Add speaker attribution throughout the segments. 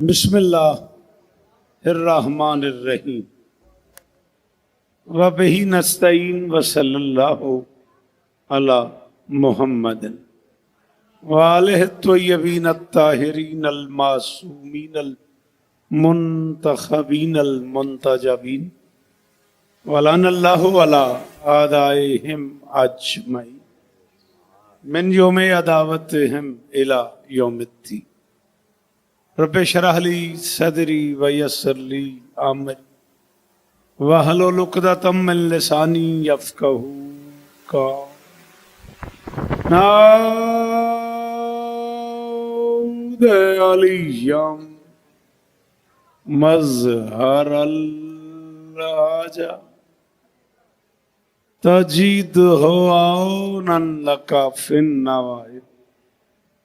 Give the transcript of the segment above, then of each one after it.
Speaker 1: बिस्मिल्लाहिर्रहमानिर्रहीम व बिही नस्तईन व सल्लल्लाहु अला मुहम्मदिन व आलिहि त्वय्यबीन अत्ताहिरीन अल मासूमीन अल मुंतखबीन अल मुंतजबीन व लअनल्लाहु अला आदाइहिम अजमईन मिन यौमि अदावतिहिम इला यौमिद्दीन रब्बि शरह ली सदरी व यस्सिर ली अमरी वहलुल उक़दतम मिन लिसानी यफ़क़हू क़ौली नाद अलियम मज़हरल हाजा तजीदहु औनन लका फिन नवाइब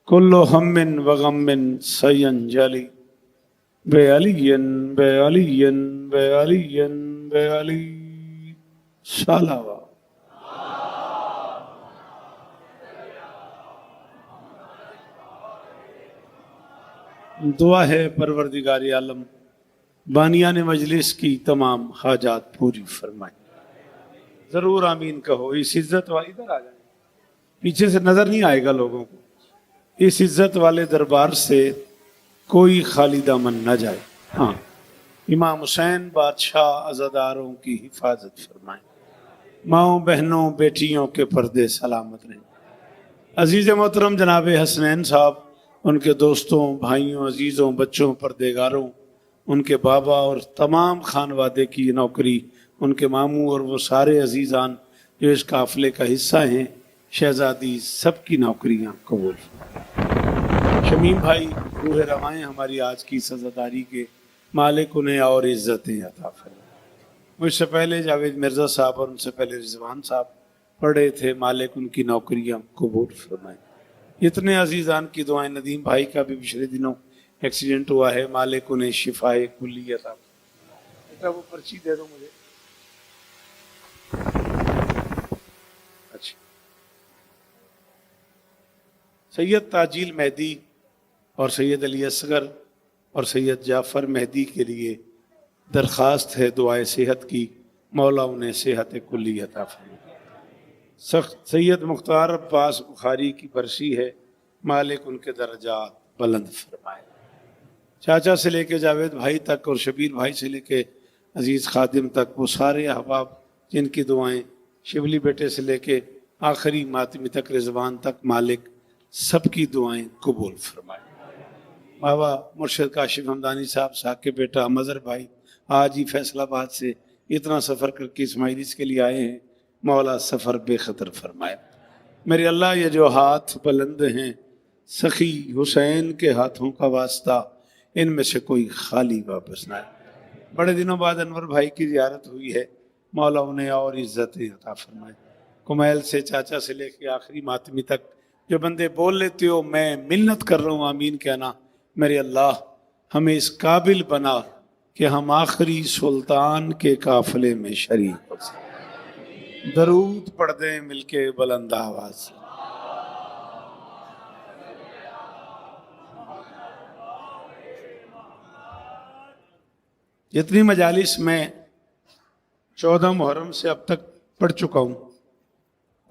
Speaker 1: कुल्लु हम्मिन व गम्मिन सयंजली बेअलियन बेअलियन बेअलियन बेअली सलावा। दुआ है परवरदिगार आलम बानियाने मजलिस की तमाम हाजात पूरी फरमाए। जरूर आमीन कहो। इस इज्जत वाली इधर आ जाए, पीछे से नजर नहीं आएगा लोगों को। इस इज्जत वाले दरबार से कोई खाली दामन न जाए। हाँ, इमाम हुसैन बादशाह अज़ादारों की हिफाजत फरमाए। माओ बहनों बेटियों के पर्दे सलामत रहें। अजीज मोहतरम जनाब हसनैन साहब, उनके दोस्तों भाइयों अजीज़ों बच्चों पर्देगारों, उनके बाबा और तमाम खानवादे की नौकरी, उनके मामू और वो सारे अजीज़ान जो इस काफ़िले का हिस्सा हैं, शहजादी सबकी नौकरियाँ कबूल। शमीम भाई रूह रवाएं हमारी आज की सज़ादारी के मालिक उन्हें और इज़्ज़तें अता फरमाएं। मुझसे पहले जावेद मिर्ज़ा साहब और उनसे पहले रिजवान साहब पढ़े थे, मालिक उनकी नौकरियाँ कबूल फरमाएं। इतने अजीज़ान की दुआएं। नदीम भाई का भी पिछले दिनों एक्सीडेंट हुआ है, मालिक उन्हें शिफाए कुल्ली अता। बेटा वो पर्ची दे दो मुझे। अच्छा, सैयद ताजील मेहदी और सैयद अली असगर और सैयद जाफ़र मेहदी के लिए दरख्वास्त है दुआए सेहत की। मौला उन्हें सेहत कुल्ली अता फरमाए। सैयद मुख्तार अब्बास बुखारी की बरसी है, मालिक उनके दर्जात बुलंद फरमाए। चाचा से लेके जावेद भाई तक और शबीर भाई से लेके अजीज़ खादिम तक वो सारे अहबाब जिनकी दुआएं, शिबली बेटे से लेके आखिरी मातमी तक रिजवान तक, मालिक सबकी दुआएं कबूल फरमाए। बाबा मुर्शिद काशिफ हमदानी साहब के बेटा मज़र भाई आज ही फैसलाबाद से इतना सफ़र करके इस्माइलिस के लिए आए हैं, मौला सफ़र बेखतर फरमाए। मेरे अल्लाह ये जो हाथ बुलंद हैं, सखी हुसैन के हाथों का वास्ता, इनमें से कोई खाली वापस ना आए। बड़े दिनों बाद अनवर भाई की ज़ियारत हुई है, मौला उन्हें और इज़्ज़तें अता फरमाए। कुमैल से चाचा से लेके आखिरी मातमी तक जो बंदे बोल लेते हो मैं मिन्नत कर रहा हूँ आमीन कहना, मेरे अल्लाह हमें इस काबिल बना कि हम आखिरी सुल्तान के काफिले में शरीक हो सकें। दरूद पढ़ दें मिलके बुलंद आवाज से। जितनी मजालिस में 14 मुहर्रम से अब तक पढ़ चुका हूँ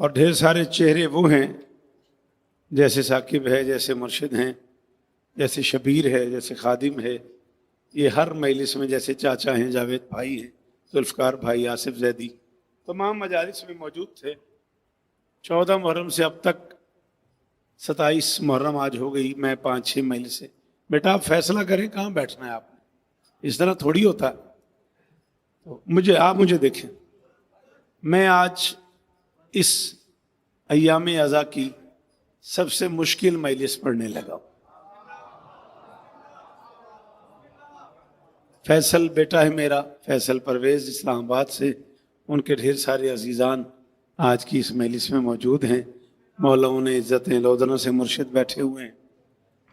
Speaker 1: और ढेर सारे चेहरे वो हैं, जैसे साकिब है, जैसे मुर्शिद हैं, जैसे शबीर है, जैसे खादिम है। ये हर मजलिस में जैसे चाचा हैं, जावेद भाई हैं, जुल्फ़कार भाई, आसिफ जैदी, तमाम मजालिस में मौजूद थे। 14 मुहर्रम से अब तक 27 मुहर्रम आज हो गई। मैं 5-6 महीने से, बेटा आप फैसला करें कहाँ बैठना है आपने, इस तरह थोड़ी होता। तो आप मुझे देखें, मैं आज इस अय्याम अज़ा की सबसे मुश्किल मजलिस पढ़ने लगा। फैसल बेटा है मेरा, फैसल परवेज़ इस्लामाबाद से, उनके ढेर सारे अजीज़ान आज की इस मजलिस में मौजूद हैं। मौला उन्हें इज़्ज़तें, लौदना से मुर्शिद बैठे हुए हैं।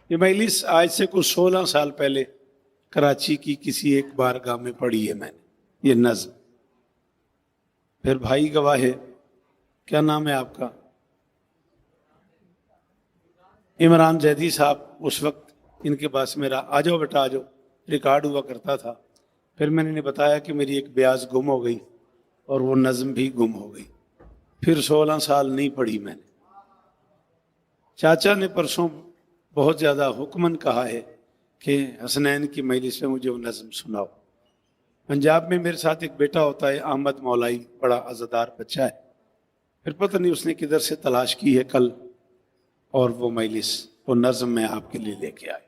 Speaker 1: ये मजलिस आज से कुछ 16 साल पहले कराची की किसी एक बारगाह में पढ़ी है मैंने, ये नज़्म। फिर भाई गवाह है, क्या नाम है आपका? इमरान जैदी साहब। उस वक्त इनके पास मेरा आ जाओ बेटा आ जाओ रिकॉर्ड हुआ करता था। फिर मैंने इन्हें बताया कि मेरी एक ब्याज गुम हो गई और वो नज़म भी गुम हो गई। फिर 16 साल नहीं पढ़ी मैंने। चाचा ने परसों बहुत ज़्यादा हुक्मन कहा है कि हसनैन की मजलिस में मुझे वो नज़म सुनाओ। पंजाब में मेरे साथ एक बेटा होता है अहमद मौलाई, बड़ा अज़ादार बच्चा है। फिर पता नहीं उसने किधर से तलाश की है कल, और वो मजलिस वो नज़म मैं आपके लिए लेके आया।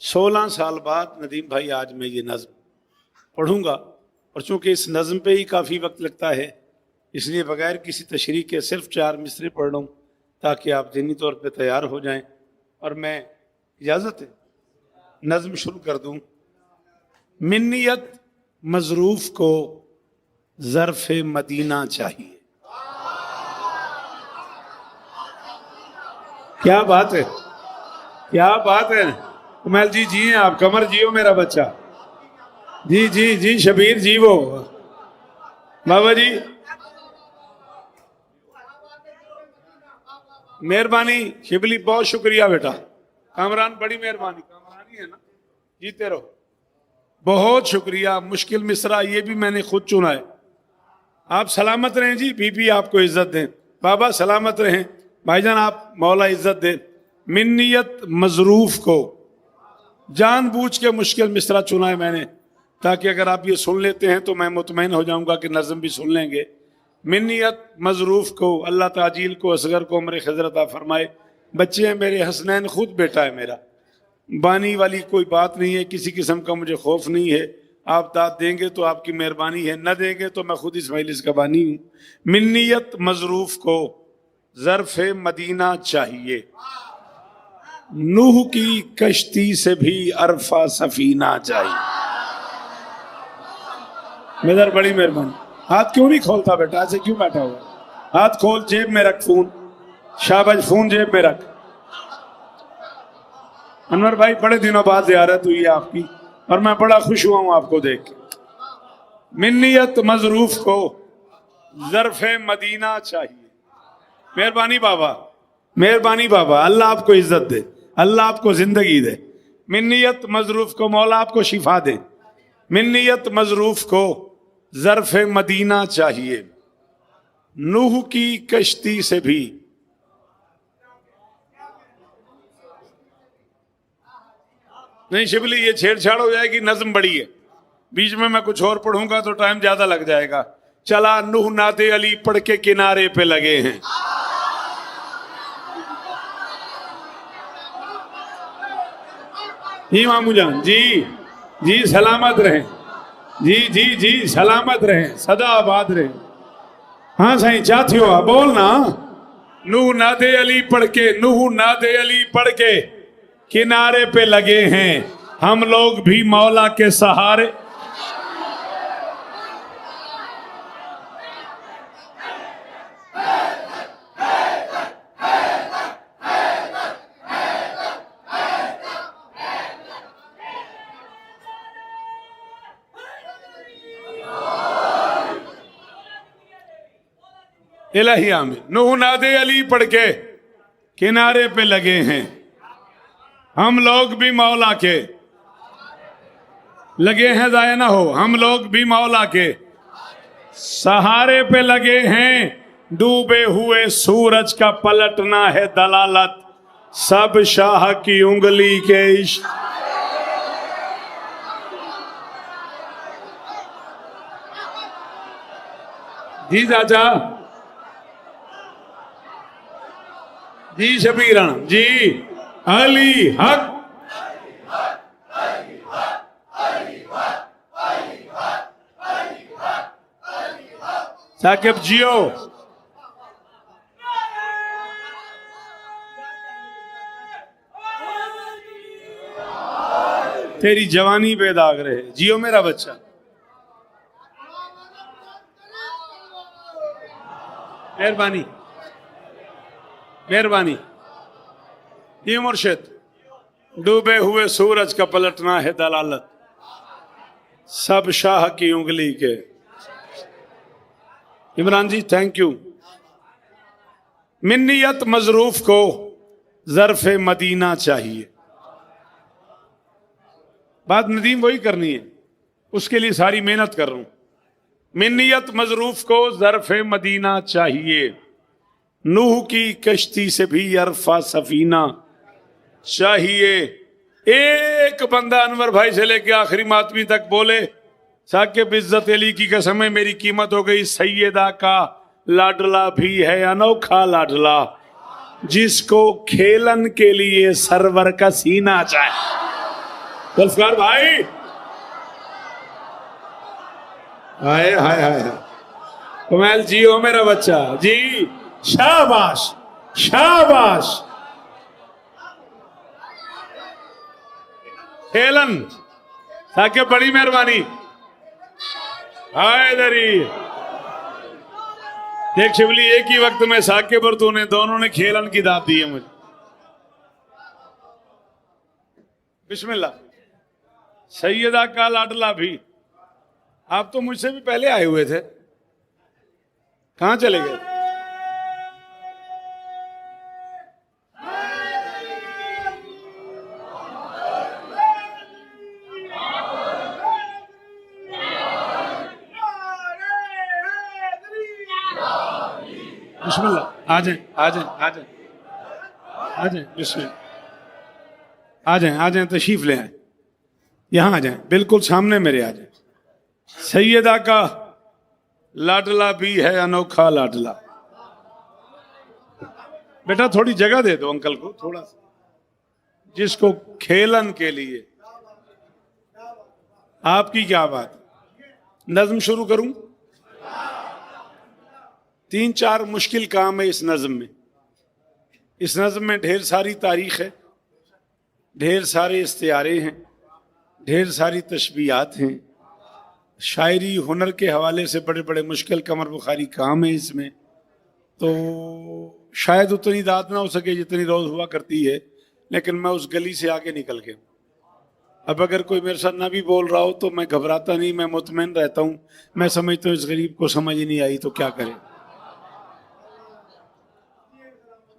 Speaker 1: 16 साल बाद नदीम भाई आज मैं ये नज़म पढ़ूंगा, और चूंकि इस नज़म पे ही काफ़ी वक्त लगता है इसलिए बगैर किसी तशरीह के सिर्फ 4 मिसरे पढ़ लूँ ताकि आप ज़हनी तौर पे तैयार हो जाएं। और मैं इजाज़त है नज़म शुरू कर दूँ। मिन्नियत मजरूफ को ज़र्फ़ मदीना चाहिए। क्या बात है, क्या बात है। कमल जी जी हैं आप, कमर जियो मेरा बच्चा। जी जी जी शबीर जी वो बाबा जी मेहरबानी। शिबली बहुत शुक्रिया बेटा। कामरान बड़ी मेहरबानी, कामरानी है ना, जीते रहो। बहुत शुक्रिया। मुश्किल मिसरा ये भी मैंने खुद चुना है। आप सलामत रहें जी, बीबी आपको इज्जत दें, बाबा सलामत रहें, भाईजान आप मौला इज्जत दें। मिन्नियत मजरूफ को जानबूझ के मुश्किल मिसरा चुना है मैंने, ताकि अगर आप ये सुन लेते हैं तो मैं मुतमईन हो जाऊंगा कि नज़म भी सुन लेंगे। मिन्नियत मजरूफ को अल्लाह ताजील को असगर को उम्र खजरत फरमाए। बच्चे हैं मेरे, हसनैन खुद बेटा है मेरा। बानी वाली कोई बात नहीं है, किसी किस्म का मुझे खौफ नहीं है। आप दाद देंगे तो आपकी मेहरबानी है, न देंगे तो मैं खुद इस मजलिस का बानी हूँ। मिन्नियत मजरूफ को ज़र्फ़ मदीना चाहिए, नूह की कश्ती से भी अरफा सफीना चाहिए। मेदर बड़ी मेहरबानी। हाथ क्यों नहीं खोलता बेटा, ऐसे क्यों बैठा हुआ? हाथ खोल, जेब में रख फोन, शाबाश फोन जेब में रख। अनवर भाई बड़े दिनों बाद ज़ियारत हुई है आपकी और मैं बड़ा खुश हुआ हूं आपको देख के। मिन्नियत मजरूफ को ज़र्फ़ मदीना चाहिए। मेहरबानी बाबा, मेहरबानी बाबा, अल्लाह आपको इज्जत दे, अल्लाह आपको जिंदगी दे। मिन्नियत मजरूफ को मौला आपको शिफा दे। मिन्नियत मजरूफ को ज़र्फ़ मदीना चाहिए, नूह की कश्ती से भी। नहीं शिबली ये छेड़छाड़ हो जाएगी, नज़म बड़ी है, बीच में मैं कुछ और पढ़ूंगा तो टाइम ज्यादा लग जाएगा। चला नूह नादे अली पढ़ के किनारे पे लगे हैं। जी मामू जान जी जी सलामत रहें, जी जी जी सलामत रहें, सदा आबाद रहें। हाँ साईं चाहती हो बोल ना। नूह नादे अली पढ़ के, नूह नादे अली पढ़ के किनारे पे लगे हैं, हम लोग भी मौला के सहारे। इलाही आमीन। नूह नादे अली पढ़ के किनारे पे लगे हैं, हम लोग भी मौला के लगे हैं, जाया ना हो, हम लोग भी मौला के सहारे पे लगे हैं। डूबे हुए सूरज का पलटना है दलालत, सब शाह की उंगली के जी चाचा जी शबीर जी अली हक। साकिब जियो, तेरी जवानी बेदाग रहे, जियो मेरा बच्चा। मेहरबानी मेहरबानी। ये मुर्शिद डूबे हुए सूरज का पलटना है दलालत, सब शाह की उंगली के। इमरान जी थैंक यू। मिन्नियत मजरूफ को ज़र्फ़े मदीना चाहिए। बात नदीम वही करनी है, उसके लिए सारी मेहनत कर रहा हूं। मिन्नियत मजरूफ को ज़र्फ़े मदीना चाहिए, नूह की कश्ती से भी अरफा सफीना चाहिए। एक बंदा अनवर भाई से लेके आखिरी मातमी तक बोले साकिब इज्जत अली की कसम है मेरी कीमत हो गई, सैयदा का लाडला भी है अनोखा लाडला, जिसको खेलन के लिए सरवर का सीना चाहिए। जुल्फकार भाई हाय हाय हाय, कमाल जी हो मेरा बच्चा जी, शाबाश शाबाश। खेलन साकिब बड़ी मेहरबानी। हाय दरी देख शिवली, एक ही वक्त में साकिब और तूने दोनों ने खेलन की दात दी है मुझे। बिस्मिल्लाह। सैयदा का लाडला भी, आप तो मुझसे भी पहले आए हुए थे, कहां चले गए? बिस्मिल्लाह आ जाए आ जाए आ जाए आ जाए, बिस्मिल्लाह आ जाए तशरीफ ले आए, यहां आ जाए, बिल्कुल सामने मेरे आ जाए। सैयदा का लाडला भी है अनोखा लाडला। बेटा थोड़ी जगह दे दो अंकल को, थोड़ा सा, जिसको खेलन के लिए। आपकी क्या बात, नज्म शुरू करूं? 3-4 मुश्किल काम है इस नज्म में। इस नज्म में ढेर सारी तारीख है, ढेर सारे इस्तियारे हैं, ढेर सारी तशबीहात हैं, शायरी हुनर के हवाले से बड़े बड़े मुश्किल कमर बुखारी काम है इसमें। तो शायद उतनी दाद ना हो सके जितनी रोज हुआ करती है, लेकिन मैं उस गली से आगे निकल गया। अब अगर कोई मेरे साथ ना भी बोल रहा हो तो मैं घबराता नहीं, मैं मुतमईन रहता हूं। मैं समझता हूँ इस गरीब को समझ ही नहीं आई तो क्या करे।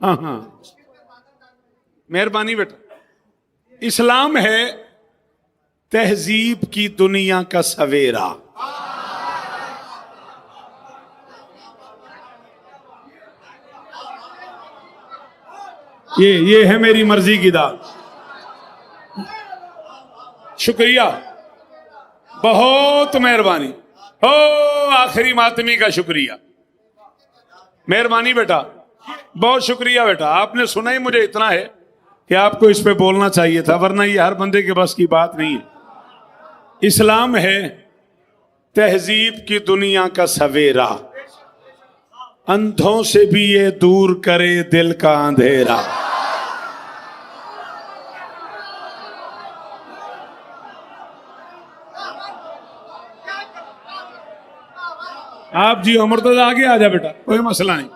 Speaker 1: हाँ हाँ मेहरबानी बेटा। इस्लाम है तहजीब की दुनिया का सवेरा। ये है मेरी मर्जी की दात। शुक्रिया, बहुत मेहरबानी हो, आखिरी मातमी का शुक्रिया। मेहरबानी बेटा, बहुत शुक्रिया बेटा। आपने सुना ही मुझे इतना है कि आपको इस पे बोलना चाहिए था, वरना ये हर बंदे के बस की बात नहीं है। इस्लाम है तहजीब की दुनिया का सवेरा, अंधों से भी ये दूर करे दिल का अंधेरा। आप जी उम्र तो आगे आ जा बेटा, कोई मसला नहीं,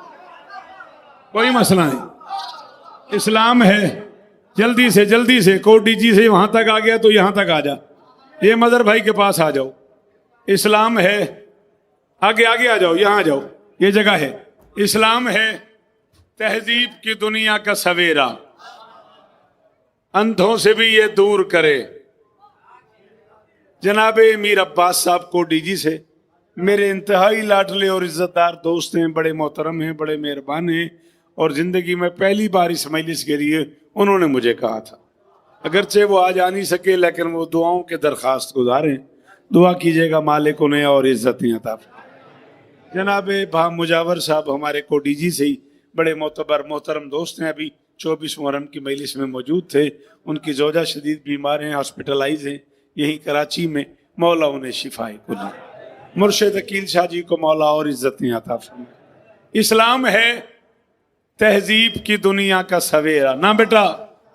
Speaker 1: कोई मसला नहीं। इस्लाम है जल्दी से कोटी जी से वहां तक आ गया तो यहां तक आ जा, ये मदर भाई के पास आ जाओ। इस्लाम है, आगे आगे आ जाओ, यहां आ जाओ, ये जगह है। इस्लाम है तहजीब की दुनिया का सवेरा, अंधों से भी ये दूर करे। जनाबे मीर अब्बास साहब कोटी जी से मेरे इंतहाई लाडले और इज्जतदार दोस्त हैं, बड़े मोहतरम हैं, बड़े मेहरबान हैं, और जिंदगी में पहली बार इस मजलिस के लिए उन्होंने मुझे कहा था, अगरचे वो आज आ नहीं सके लेकिन वो दुआओं के दरखास्त गुजार हैं, दुआ कीजिएगा मालिक उन्हें और इज्जतें अता फरमाए। जनाबे भा मुजावर साहब हमारे कोटी जी से ही बड़े मोतबर मोहतरम दोस्त हैं, अभी 24 मुहर्रम की मजलिस में मौजूद थे। उनकी जोजा शदीद बीमार हैं, हॉस्पिटलाइज हैं यहीं कराची में, मौला उन्हें शिफाए कुल्ली। मुर्शिद अकील शाह जी को मौला और इज्जतें अता फरमाए। इस्लाम है तहजीब की दुनिया का सवेरा। ना बेटा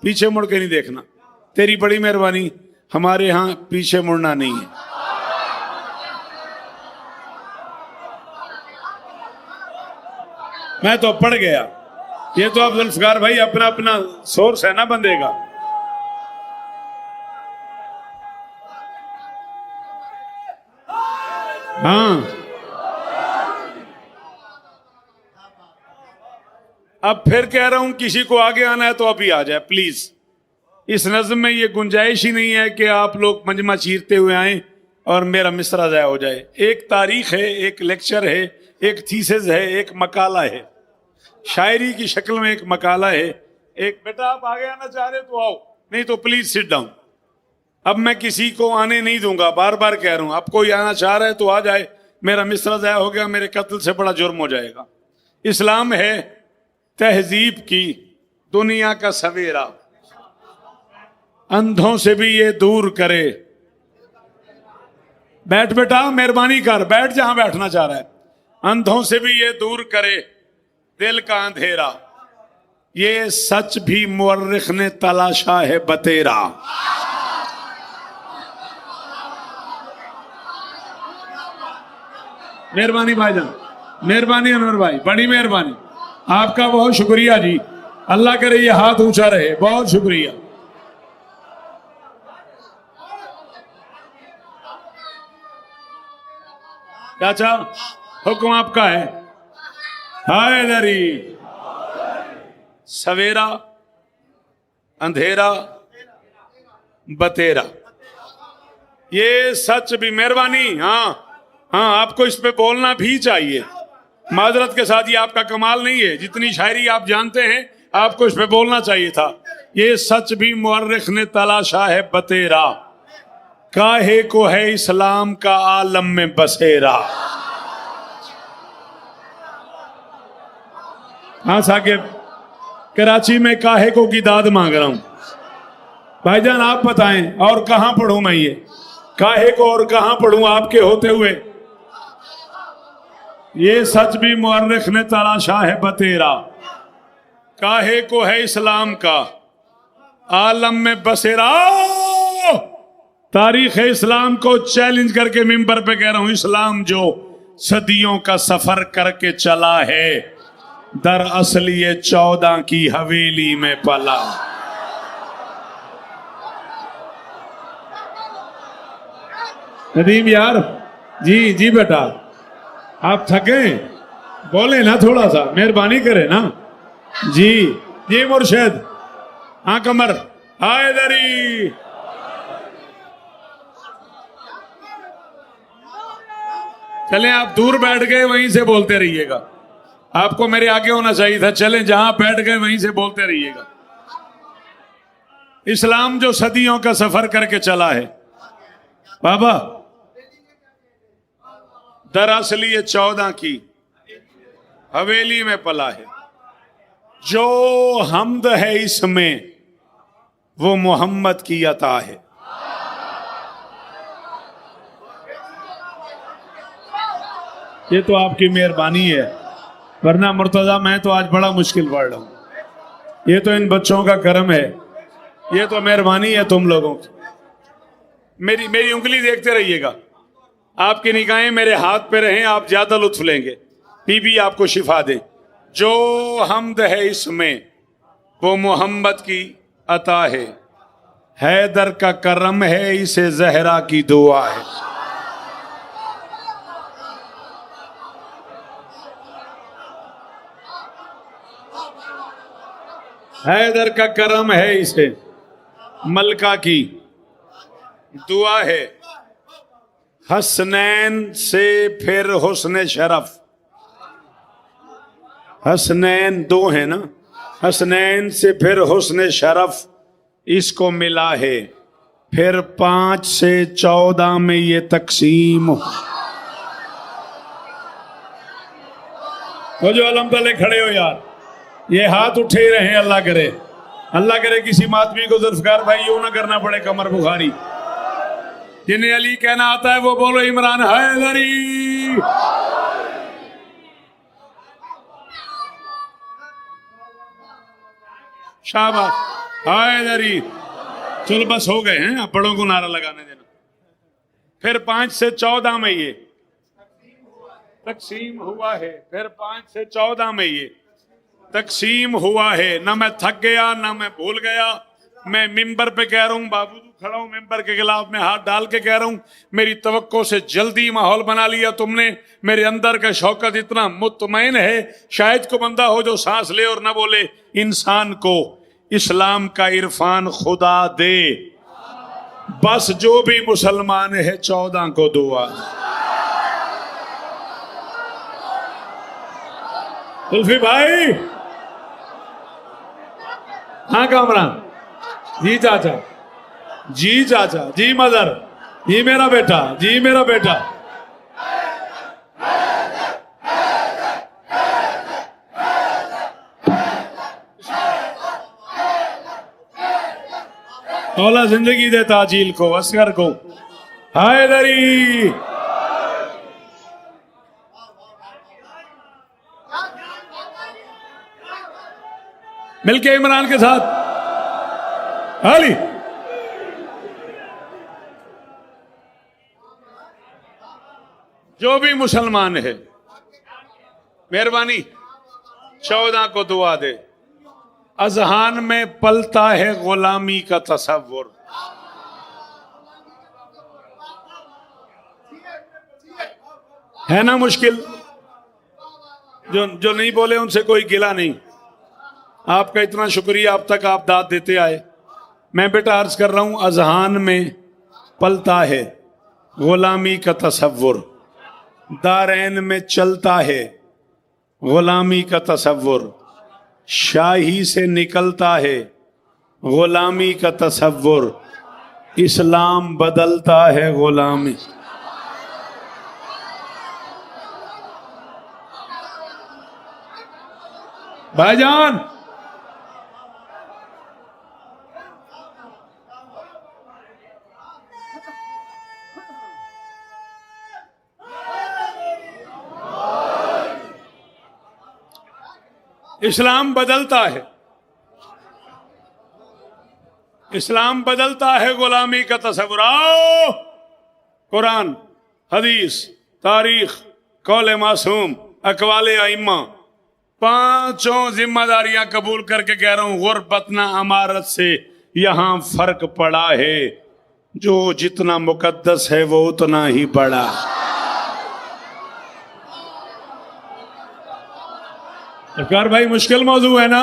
Speaker 1: पीछे मुड़ के नहीं देखना, तेरी बड़ी मेहरबानी, हमारे यहां पीछे मुड़ना नहीं है। मैं तो पढ़ गया, ये तो अब जुल्फकार भाई अपना अपना सोर्स है ना बंदे का। हाँ, अब फिर कह रहा हूं किसी को आगे आना है तो अभी आ जाए प्लीज। इस नज्म में ये गुंजाइश ही नहीं है कि आप लोग मंजमा चीरते हुए आए और मेरा मिसरा ज़ाया हो जाए। एक तारीख है, एक लेक्चर है, एक थीसिस है, एक मकाला है, शायरी की शक्ल में एक मकाला है। एक बेटा आप आगे आना चाह रहे तो आओ, नहीं तो प्लीज सिट डाउन। अब मैं किसी को आने नहीं दूंगा, बार बार कह रहा हूं। आप कोई आना चाह रहे तो आ जाए, मेरा मिसरा ज़ाया हो गया, मेरे कत्ल से बड़ा जुर्म हो जाएगा। इस्लाम है तहजीब की दुनिया का सवेरा, अंधों से भी ये दूर करे। बैठ बेटा, मेहरबानी कर, बैठ जहां बैठना चाह रहा है। अंधों से भी ये दूर करे दिल का अंधेरा, ये सच भी मुअर्रिख ने तलाशा है बतेरा। मेहरबानी भाईजान, मेहरबानी अनवर भाई, बड़ी मेहरबानी, आपका बहुत शुक्रिया जी। अल्लाह करे ये हाथ ऊंचा रहे, बहुत शुक्रिया। चाचा हुक्म आपका है। हाय दरी, सवेरा, अंधेरा, बतेरा, ये सच भी। मेहरबानी, हाँ हाँ, आपको इस पे बोलना भी चाहिए। माजरत के साथ, ये आपका कमाल नहीं है, जितनी शायरी आप जानते हैं आपको इस पे बोलना चाहिए था। ये सच भी मुअर्रिख ने तलाशा है बतेरा, काहे को है इस्लाम का आलम में बसेरा। हाँ साकिब, कराची में काहे को की दाद मांग रहा हूं। भाईजान आप बताएं और कहां पढ़ूं मैं ये काहे को, और कहां पढ़ूं आपके होते हुए। ये सच भी मुअर्रिख ने तलाशा है बतेरा, काहे को है इस्लाम का आलम में बसेरा। तारीख इस्लाम को चैलेंज करके मिंबर पे कह रहा हूं, इस्लाम जो सदियों का सफर करके चला है, दरअसल ये 14 की हवेली में पला। नदीम यार, जी जी बेटा, आप थके, बोले ना थोड़ा सा, मेहरबानी करें ना। जी जी मुर्शद, हाँ कमर, हाय दरी। चलें, आप दूर बैठ गए वहीं से बोलते रहिएगा। आपको मेरे आगे होना चाहिए था। चलें, जहां बैठ गए वहीं से बोलते रहिएगा। इस्लाम जो सदियों का सफर करके चला है बाबा, दरअसल ये 14 की हवेली में पला है। जो हमद है इसमें वो मोहम्मद की अता है। ये तो आपकी मेहरबानी है, वरना मुर्तजा मैं तो आज बड़ा मुश्किल पड़ रहा हूं। ये तो इन बच्चों का करम है, ये तो मेहरबानी है तुम लोगों की। मेरी उंगली देखते रहिएगा, आपकी निगाहें मेरे हाथ पे रहें, आप ज्यादा लुत्फ लेंगे। बीबी आपको शिफा दे। जो हमद है इसमें वो मोहम्मद की अता है, हैदर का करम है, इसे जहरा की दुआ है। हैदर का करम है, इसे मलका की दुआ है। हसनैन से फिर हुस्न शरफ, हसनैन दो है ना, हसनैन से फिर हुस्न शरफ इसको मिला है। फिर 5 से 14 में ये तकसीम। वो जो अलहमदुलिल्लाह खड़े हो यार, ये हाथ उठे रहे। अल्लाह करे, अल्लाह करे किसी मातमी को जुल्फकार भाई यूं ना करना पड़े कमर बुखारी। जिन्हें अली कहना आता है वो बोलो इमरान हैदरी। शाबाश हैदरी। चलो बस हो गए हैं, अब बड़ों को नारा लगाने देना। फिर 5 से 14 में ये तकसीम हुआ है। फिर 5 से 14 में ये तकसीम हुआ है। ना मैं थक गया ना मैं भूल गया, मैं मिंबर पे कह रहा हूं बाबू खड़ा हूं मेंबर के खिलाफ, मैं हाथ डाल के कह रहा हूं मेरी तवक्को से जल्दी माहौल बना लिया तुमने। मेरे अंदर का शौकत इतना मुतमईन है, शायद को बंदा हो जो सांस ले और ना बोले। इंसान को इस्लाम का इरफान खुदा दे, बस जो भी मुसलमान है 14 को दुआ। कुल्फी भाई, हाँ कामरान जी, चाचा जी, चाचा जी, मदर जी, मेरा बेटा जी, मेरा बेटा। मौला जिंदगी दे ताजील को, असगर को, हैदरी। मिलके इमरान के साथ अली। जो भी मुसलमान है मेहरबानी 14 को दुआ दे। अजहान में पलता है गुलामी का तसव्वुर। है ना मुश्किल? जो नहीं बोले उनसे कोई गिला नहीं। आपका इतना शुक्रिया, अब तक आप दाद देते आए। मैं बेटा अर्ज कर रहा हूं, अजहान में पलता है गुलामी का तसव्वुर, दारैन में चलता है गुलामी का तसव्वुर, शाही से निकलता है गुलामी का तसव्वुर, इस्लाम बदलता है गुलामी। भाईजान, इस्लाम बदलता है, इस्लाम बदलता है गुलामी का तस्वुर। आओ, कुरान, हदीस, तारीख, कौल मासूम, अकवाले आइम्मा, पांचों जिम्मेदारियां कबूल करके कह रहा हूं, गुर्बत ना अमारत से यहां फर्क पड़ा है। जो जितना मुकद्दस है वो उतना ही बड़ा। सरकार भाई, मुश्किल मौजू है ना?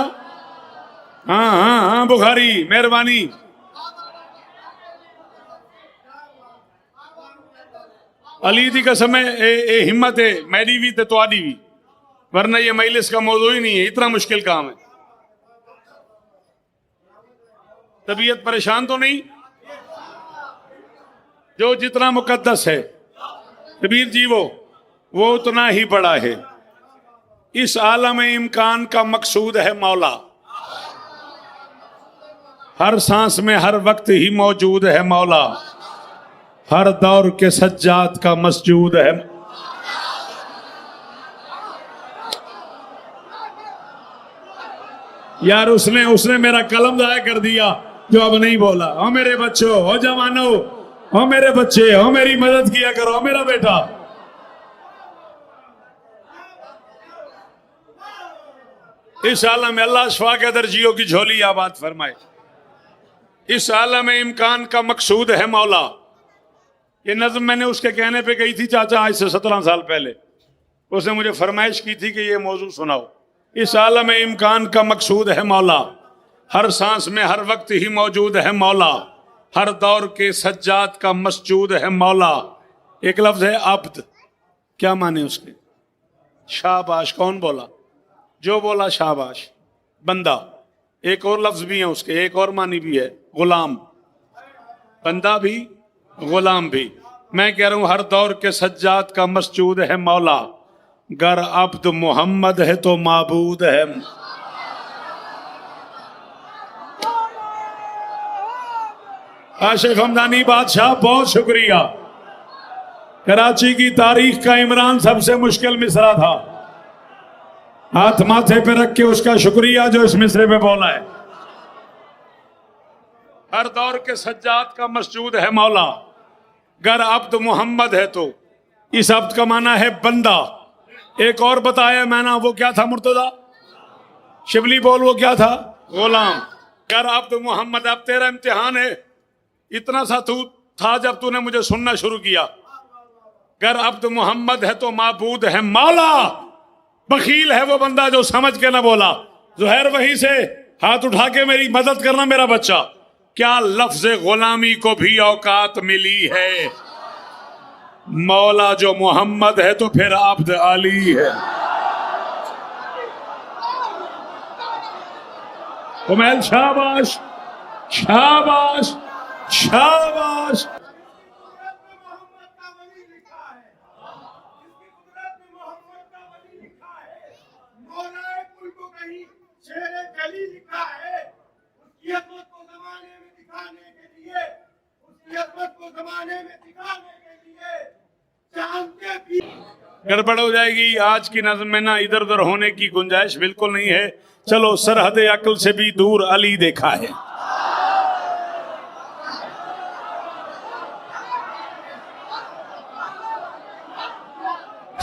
Speaker 1: हाँ हाँ हाँ, बुखारी मेहरबानी। अली दी कसम है, ए हिम्मत है मेरी भी ते तुआडी भी, वरना ये मजलिस का मौजू ही नहीं है। इतना मुश्किल काम है। तबीयत परेशान तो नहीं? जो जितना मुकद्दस है कबीर जी वो उतना ही बड़ा है। इस आलम इम्कान का मकसूद है मौला, हर सांस में हर वक्त ही मौजूद है मौला, हर दौर के सज्जाद का मसजूद है। यार उसने मेरा कलम जाया कर दिया जो अब नहीं बोला। हो मेरे बच्चों, हो जवानो, हो मेरे बच्चे, हो मेरी मदद किया करो, हो मेरा बेटा। इस आलम में अल्लाह शफा के दर्जियों की झोली आबाद फरमाए। इस आलम में इम्कान का मकसूद है मौला। ये नज़्म मैंने उसके कहने पे गई थी चाचा, आज से 17 साल पहले। उसने मुझे फरमाइश की थी कि ये मौजू सुनाओ। इस आलम में इम्कान का मकसूद है मौला, हर सांस में हर वक्त ही मौजूद है मौला, हर दौर के सज्जाद का मसजूद है मौला। एक लफ्ज है अब्द, क्या माने उसके? शाबाश। कौन बोला? जो बोला शाबाश, बंदा। एक और लफ्ज भी है उसके, एक और मानी भी है, गुलाम। बंदा भी, गुलाम भी। मैं कह रहा हूं हर दौर के सज्जाद का मसजूद है मौला, गर अब्द मोहम्मद है तो माबूद है। आशिफ हमदानी बादशाह, बहुत शुक्रिया। कराची की तारीख का इमरान सबसे मुश्किल मिसरा था। हाथ माथे पे रख के उसका शुक्रिया जो इस मिसरे पे बोला है। हर दौर के सज्जाद का मसजूद है मौला, गर अब्द मोहम्मद है तो। इस अब्द का माना है बंदा। एक और बताया मैंने, वो क्या था मुर्तजा? शिबली बोल, वो क्या था? गुलाम। गर अब्द मोहम्मद। अब तेरा इम्तिहान है,
Speaker 2: इतना सा तू था जब तूने मुझे सुनना शुरू किया। गर अब्द मोहम्मद है तो माबूद है मौला, बखील है वो बंदा जो समझ के ना बोला। जुहैर वहीं से हाथ उठा के मेरी मदद करना मेरा बच्चा। क्या लफ्ज गुलामी को भी औकात मिली है? मौला जो मोहम्मद है तो फिर अब्द अली है। उमैल शाबाश शाबाश शाबाश। गड़बड़ हो जाएगी। आज की नज़्म में ना इधर उधर होने की गुंजाइश बिल्कुल नहीं है। चलो, सरहद अक्ल से भी दूर अली देखा है।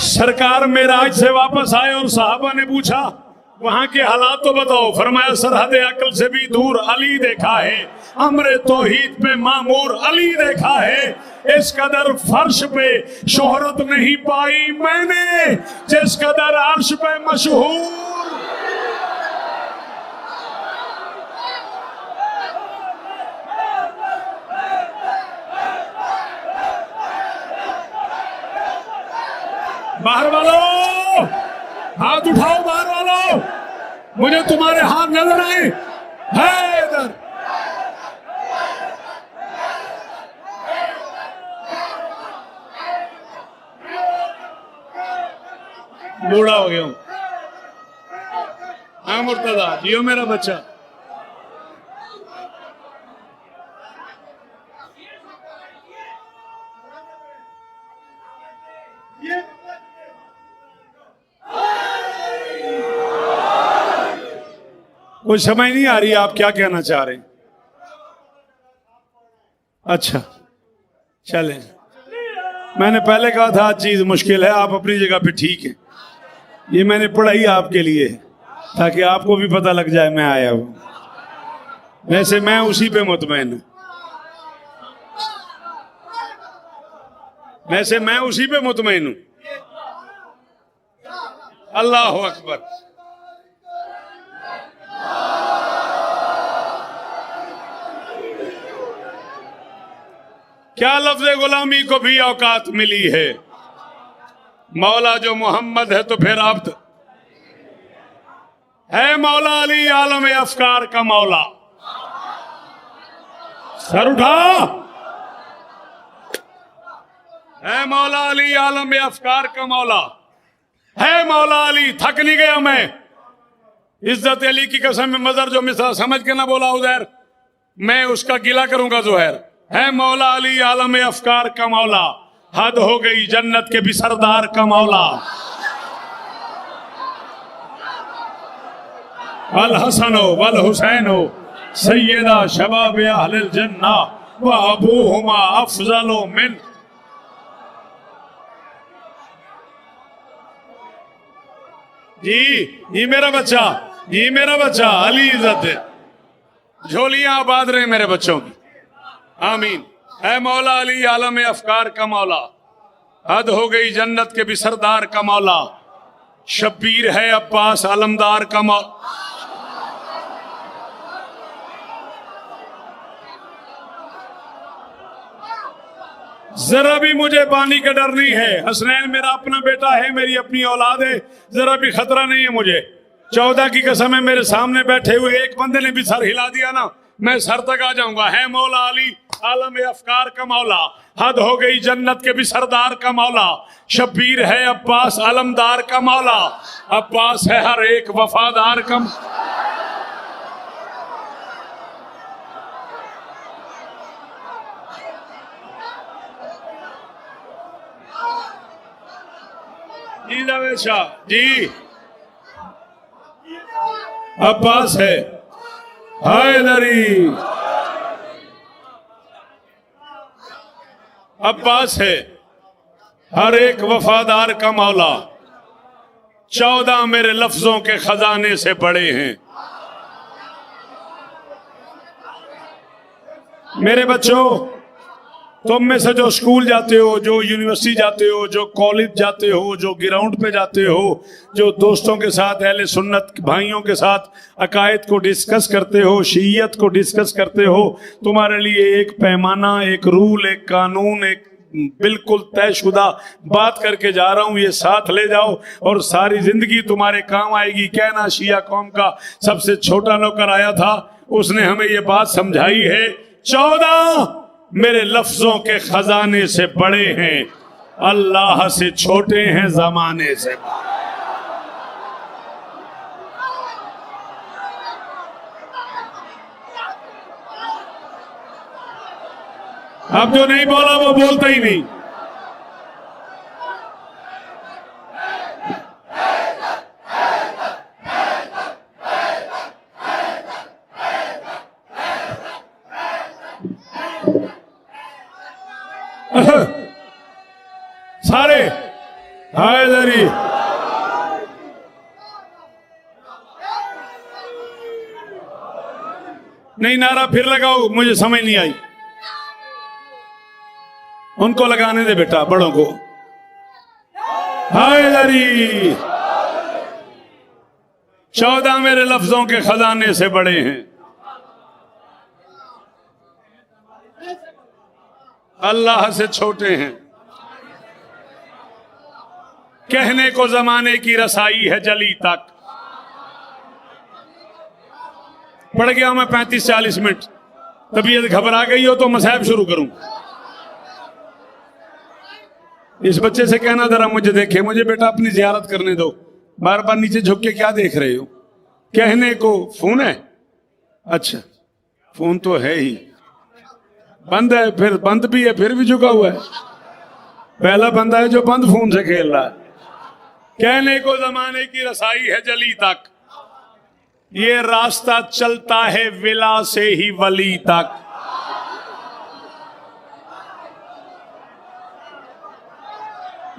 Speaker 2: सरकार मेराज से वापस आए और साहबा ने पूछा वहां के हालात तो बताओ। फरमाया सरहद अक्ल से भी दूर अली देखा है, अमरे तौहीद पे मामूर अली देखा है। इस कदर फर्श पे शोहरत नहीं पाई मैंने, जिस कदर अर्श पे मशहूर। बाहर वालों हाथ उठाओ, बाहर वालों मुझे तुम्हारे हाथ नजर आए है। इधर बूढ़ा हो गया हूं। हाँ मुर्तजा, जियो मेरा बच्चा। कुछ समझ नहीं आ रही आप क्या कहना चाह रहे हैं। अच्छा चलें, मैंने पहले कहा था चीज मुश्किल है, आप अपनी जगह पे ठीक है। ये मैंने पढ़ाई आपके लिए है ताकि आपको भी पता लग जाए मैं आया हूं। वैसे मैं उसी पे मुतमैन हूं, वैसे मैं उसी पे मुतमैन हूं। अल्लाह अकबर। क्या लफ्ज़ गुलामी को भी औकात मिली है? मौला जो मोहम्मद है तो फिर अब्द है। मौला अली आलम अफकार का मौला। सर उठा। है मौला अली आलम अफकार का मौला। है मौला अली। थक नहीं गया मैं। इज्जत अली की कसम में मजर जो मिसरा समझ के ना बोला उधर, मैं उसका गिला करूंगा जुहैर। है मौला अली आलम अफकार का मौला। हद हो गई जन्नत के भी सरदार का मौला। अल हसनो वल हुसैनो सैयदा शबाब अहलिल जन्ना व अबूहुमा अफजलो मिन। जी मेरा बच्चा, जी मेरा बच्चा। अली इज्जत है। झोलियां आबाद रहे मेरे बच्चों की, आमीन। है मौला अली आलम अफकार का मौला। हद हो गई जन्नत के भी सरदार का मौला। शब्बीर है अब्बास आलमदार का मौला। जरा भी मुझे पानी का डर नहीं है। हसनैन मेरा अपना बेटा है, मेरी अपनी औलाद है, जरा भी खतरा नहीं है मुझे। 14 की कसम है, मेरे सामने बैठे हुए एक बंदे ने भी सर हिला दिया ना, मैं सर तक आ जाऊंगा। है मौला अली आलम अफकार का मौला। हद हो गई जन्नत के भी सरदार का मौला। शब्बीर है अब्बास आलमदार का मौला। अब्बास है हर एक वफादार का। जी जावेद शाह जी। अब्बास है हैदरी। अब्बास है हर एक वफादार का मौला। 14 मेरे लफ्जों के खजाने से बड़े हैं। मेरे बच्चों, तुम में से जो स्कूल जाते हो, जो यूनिवर्सिटी जाते हो, जो कॉलेज जाते हो, जो ग्राउंड पे जाते हो, जो दोस्तों के साथ, अहले सुन्नत भाइयों के साथ अकायद को डिस्कस करते हो, शीयत को डिस्कस करते हो, तुम्हारे लिए एक पैमाना, एक रूल, एक कानून, एक बिल्कुल तयशुदा बात करके जा रहा हूं, ये साथ ले जाओ और सारी जिंदगी तुम्हारे काम आएगी। कहना शिया कौम का सबसे छोटा नौकर आया था, उसने हमें ये बात समझाई है, 14 मेरे लफ्जों के खजाने से बड़े हैं, अल्लाह से छोटे हैं, जमाने से। अब जो नहीं बोला वो बोलता ही नहीं। सारे हैदरी, नहीं नारा फिर लगाओ, मुझे समझ नहीं आई। उनको लगाने दे बेटा, बड़ों को। हैदरी, 14 मेरे लफ्जों के खजाने से बड़े हैं, अल्लाह से छोटे हैं। कहने को जमाने की रसाई है जली तक। पढ़ गया मैं 35-40 मिनट, तबीयत घबरा गई हो तो मसाहब शुरू करूं। इस बच्चे से कहना जरा मुझे देखे, मुझे बेटा अपनी जियारत करने दो, बार बार नीचे झुक के क्या देख रहे हो। कहने को फोन है, अच्छा फोन तो है ही, बंद है, फिर बंद भी है, फिर भी झुका हुआ है। पहला बंदा है जो बंद फोन से खेल रहा है। कहने को जमाने की रसाई है जली तक, ये रास्ता चलता है विला से ही वली तक।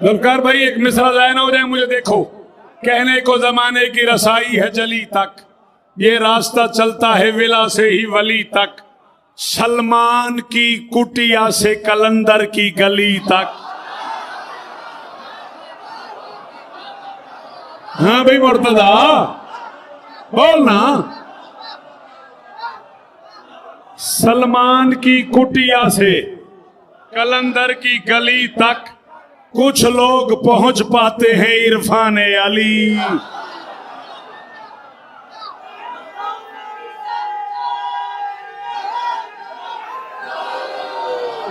Speaker 2: जुल्फकार भाई एक मिसरा जाए ना हो जाए, मुझे देखो। कहने को जमाने की रसाई है जली तक, ये रास्ता चलता है विला से ही वली तक, सलमान की कुटिया से कलंदर की गली तक। हाँ भाई मुर्तजा बोलना। सलमान की कुटिया से कलंदर की गली तक कुछ लोग पहुंच पाते हैं इरफान अली।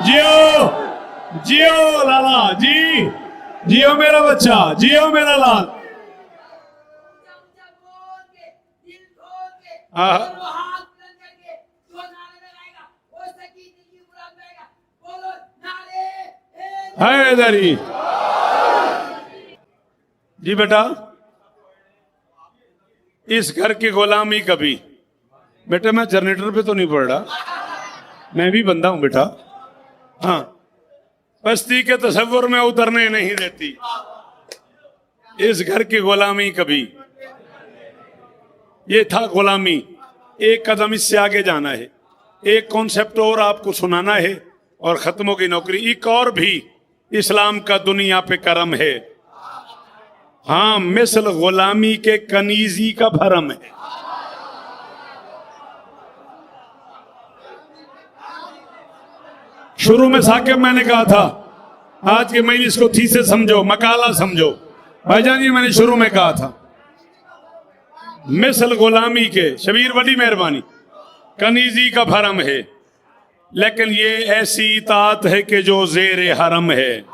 Speaker 2: जियो जियो लाला जी, जियो मेरा बच्चा, जियो मेरा लाल। हैदरी जी बेटा, इस घर की गुलामी कभी, बेटा मैं जनरेटर पे तो नहीं पड़ रहा, मैं भी बंदा हूं बेटा। हाँ, बस्ती के तस्वुर में उतरने नहीं देती इस घर की गुलामी कभी। ये था गुलामी, एक कदम इससे आगे जाना है, एक कॉन्सेप्ट और आपको सुनाना है और खत्म होगी नौकरी। एक और भी इस्लाम का दुनिया पे करम है। हाँ, मिसल गुलामी के कनीजी का भरम है। शुरू में साकिब मैंने कहा था, आज के मजलिस को थीसिस समझो, मकाला समझो। भाईजान जी मैंने शुरू में कहा था, मिसल गुलामी के, शबीर बड़ी मेहरबानी, कनीजी का भरम है, लेकिन ये ऐसी इताअत है कि जो ज़ेरे हरम है।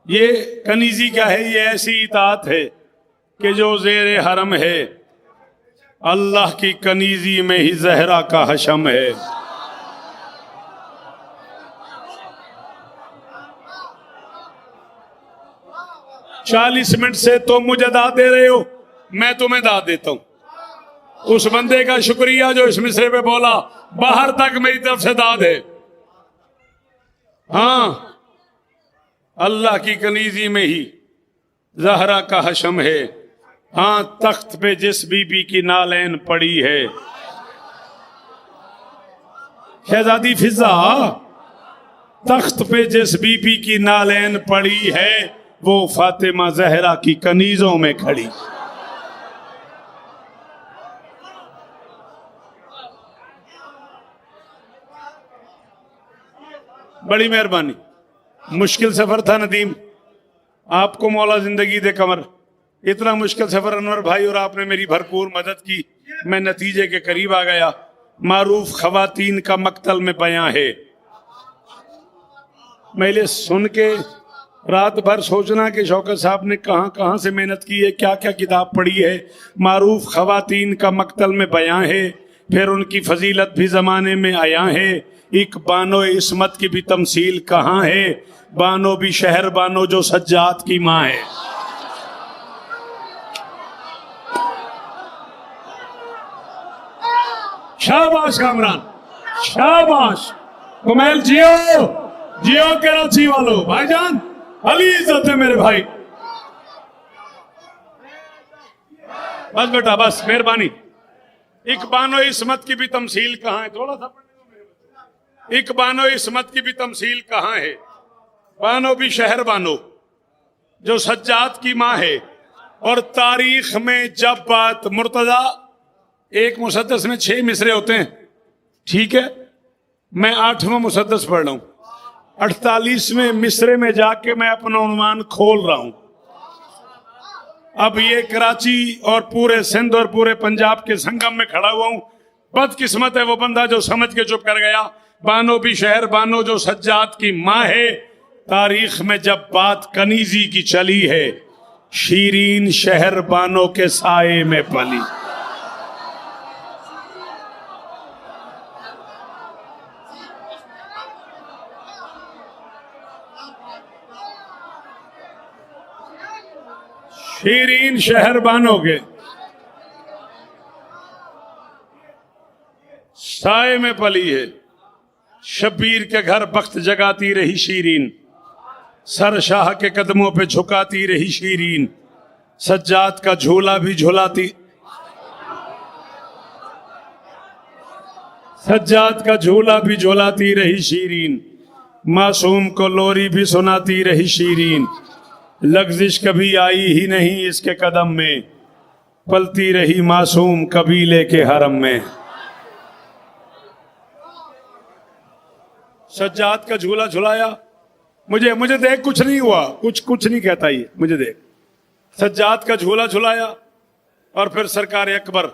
Speaker 2: ये कनीजी क्या है? ये ऐसी इताअत है कि जो ज़ेरे हरम है। अल्लाह की कनीजी में ही जहरा का हशम है। चालीस मिनट से तुम मुझे दाद दे रहे हो, मैं तुम्हें दाद देता हूं। उस बंदे का शुक्रिया जो इस मिसरे पे बोला, बाहर तक मेरी तरफ से दाद है। हाँ, अल्लाह की कनीजी में ही जहरा का हशम है। हाँ, तख्त पे जिस बीबी की नालैन पड़ी है, शहजादी फिजा, तख्त पे जिस बीबी की नालैन पड़ी है, वो फातिमा जहरा की कनीजों में खड़ी। बड़ी मेहरबानी। मुश्किल सफर था नदीम, आपको मौला जिंदगी दे कमर। इतना मुश्किल सफर अनवर भाई और आपने मेरी भरपूर मदद की, मैं नतीजे के करीब आ गया। मारूफ खवातीन का मक्तल में बयां है। मैंने सुन के रात भर सोचना कि शौकत साहब ने कहां कहां से मेहनत की है, क्या क्या किताब पढ़ी है। मारूफ खवातीन का मक्तल में बयां है, फिर उनकी फजीलत भी जमाने में आया है। एक बानो इस्मत की भी तमसील कहाँ है, बानो भी शहर बानो जो सज्जाद की माँ है। शाबाश कामरान, शाबाश। कुमैल जियो, जियो कराची वालों, भाईजान अली इज्जत है मेरे भाई। बस बेटा बस, मेहरबानी। एक बानो इस्मत की भी तमसील कहाँ है, थोड़ा सा एक बानो इस्मत की भी तमसील कहाँ है, बानो भी शहर बानो जो सज्जाद की माँ है। और तारीख में जब बात मुर्तजा, एक मुसद्दस में 6 मिसरे होते हैं, ठीक है, मैं 8वां मुसद्दस पढ़ रहा हूं। 48वें मिसरे में जाके मैं अपना उन्वान खोल रहा हूं। अब ये कराची और पूरे सिंध और पूरे पंजाब के संगम में खड़ा हुआ हूं। बदकिस्मत है वो बंदा जो समझ के चुप कर गया। बानो भी शहर बानो जो सज्जाद की माँ है। तारीख में जब बात कनीजी की चली है, शीरीन शहर बानो के साए में पली। शीरीन शहर बानो के साए में पली है। शब्बीर के घर बख्त जगाती रही शीरीन, सर शाह के कदमों पे झुकाती रही शीरीन। सज्जाद का झूला भी झुलाती, सज्जाद का झूला भी झुलाती रही शीरीन। मासूम को लोरी भी सुनाती रही शीरीन। लग्जिश कभी आई ही नहीं इसके कदम में, पलती रही मासूम कबीले के हरम में। सज्जाद का झूला झुलाया, मुझे देख कुछ नहीं हुआ, कुछ नहीं कहता ये, मुझे देख। सज्जाद का झूला झुलाया और फिर सरकार अकबर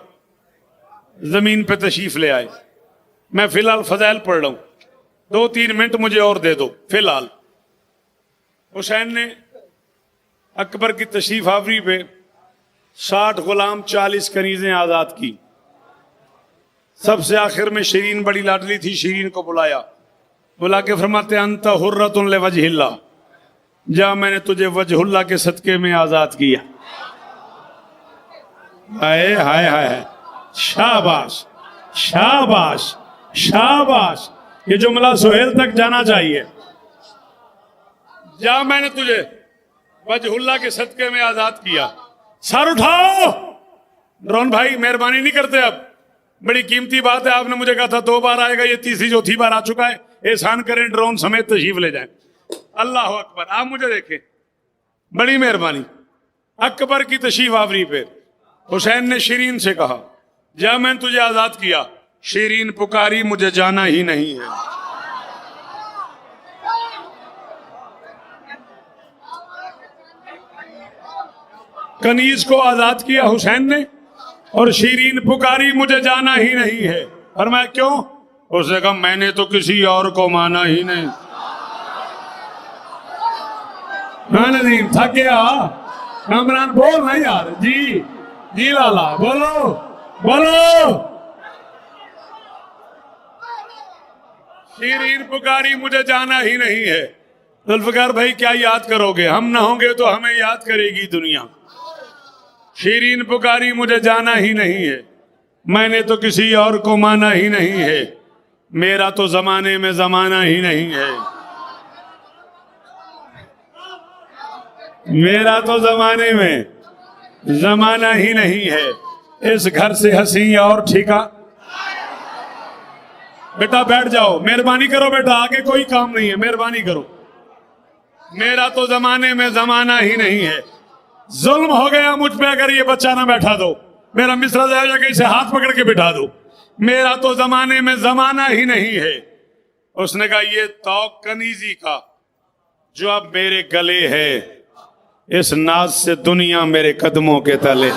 Speaker 2: जमीन पे तशरीफ ले आए। मैं फिलहाल फजाइल पढ़ रहा हूं, 2-3 मिनट मुझे और दे दो। फिलहाल हुसैन ने अकबर की तशरीफ आवरी पे 60 गुलाम 40 कनीजें आजाद की। सबसे आखिर में शीरीन बड़ी लाडली थी, शीरीन को बुलाया, बुला के फरमाते अंत हुर्रतुन लिवजहिल्ला, जा मैंने तुझे वजहुल्ला के सदके में आजाद किया। हाय हाय हाय, शाबाश शाबाश शाबाश। ये जुमला सुहेल तक जाना चाहिए। जा मैंने तुझे वजहुल्ला के सदके में आजाद किया। सर उठाओ। ड्रोन भाई मेहरबानी नहीं करते, अब बड़ी कीमती बात है। आपने मुझे कहा था 2 बार आएगा, ये तीसरी चौथी बार आ चुका है। एहसान करें, ड्रोन समेत तशरीफ ले जाएं। अल्लाह अकबर। आप मुझे देखें, बड़ी मेहरबानी। अकबर की तशरीफ आवरी पे हुसैन ने शीरीन से कहा, जा मैंने तुझे आजाद किया। शीरीन पुकारी, मुझे जाना ही नहीं है। कनीज को आजाद किया हुसैन ने और शीरीन पुकारी, मुझे जाना ही नहीं है। फरमाया क्यों? उसने कहा मैंने तो किसी और को माना ही नहीं। हाँ नदीम, थक गया? कामरान बोल ना यार। जी लाला, बोलो बोलो। शीरीन पुकारी, मुझे जाना ही नहीं है। जुल्फकार भाई क्या याद करोगे? हम ना होंगे तो हमें याद करेगी दुनिया। शीरीन पुकारी, मुझे जाना ही नहीं है। मैंने तो किसी और को माना ही नहीं है। मेरा तो जमाने में जमाना ही नहीं है। मेरा तो जमाने में जमाना ही नहीं है, इस घर से हंसी और ठीका। बेटा बैठ जाओ, मेहरबानी करो बेटा, आगे कोई काम नहीं है, मेहरबानी करो। मेरा तो जमाने में जमाना ही नहीं है। जुल्म हो गया मुझ पे अगर ये बच्चा ना बैठा दो, मेरा मिश्रा जाएगा कि इसे हाथ पकड़ के बिठा दो। मेरा तो जमाने में जमाना ही नहीं है। उसने कहा ये तौक कनीजी का जो अब मेरे गले है, इस नाज से दुनिया मेरे कदमों के तले।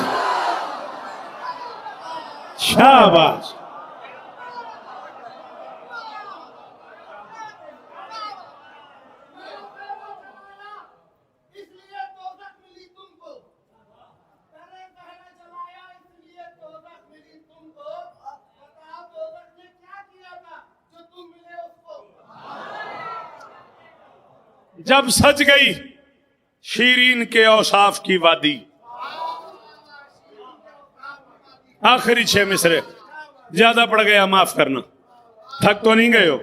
Speaker 2: शाबाश।
Speaker 3: इसलिए तौबा मिली तुमको, कहने कहना चलाया, इसलिए तौबा मिली तुमको। बताओ तौबा ने क्या किया था जो तुम मिले उसको।
Speaker 2: जब सज गई शीरीन के औसाफ की वादी, आखिरी 6 मिसरे, ज्यादा पड़ गया माफ करना, थक तो नहीं गए हो।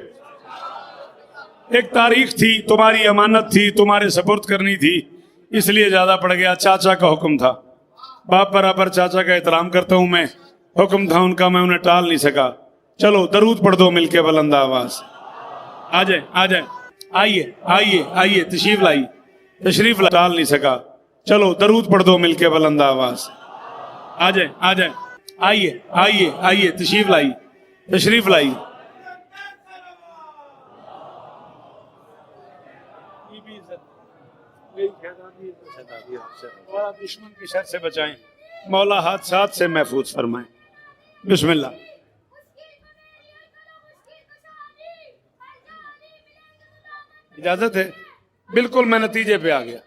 Speaker 2: एक तारीख थी, तुम्हारी अमानत थी, तुम्हारे सपुर्द करनी थी, इसलिए ज्यादा पड़ गया। चाचा का हुक्म था, बाप बराबर चाचा का एहतराम करता हूं मैं, हुक्म था उनका, मैं उन्हें टाल नहीं सका। चलो दरूद पढ़ दो मिलके बुलंद आवाज। आ जाए आ जाए, आइए आइए आइए, तशरीफ लाई, तशरीफ ला, टाल नहीं सका। चलो दरूद पढ़ दो मिलके बुलंद आवाज। आ जाए आ जाए, आइए आइए आइए, तशरीफ लाई, तशरीफ लाई। दुश्मन की शर से बचाएं, मौला हादसात से महफूज फरमाएं। बिस्मिल्लाह। इजाजत है? बिल्कुल, मैं नतीजे पे आ गया।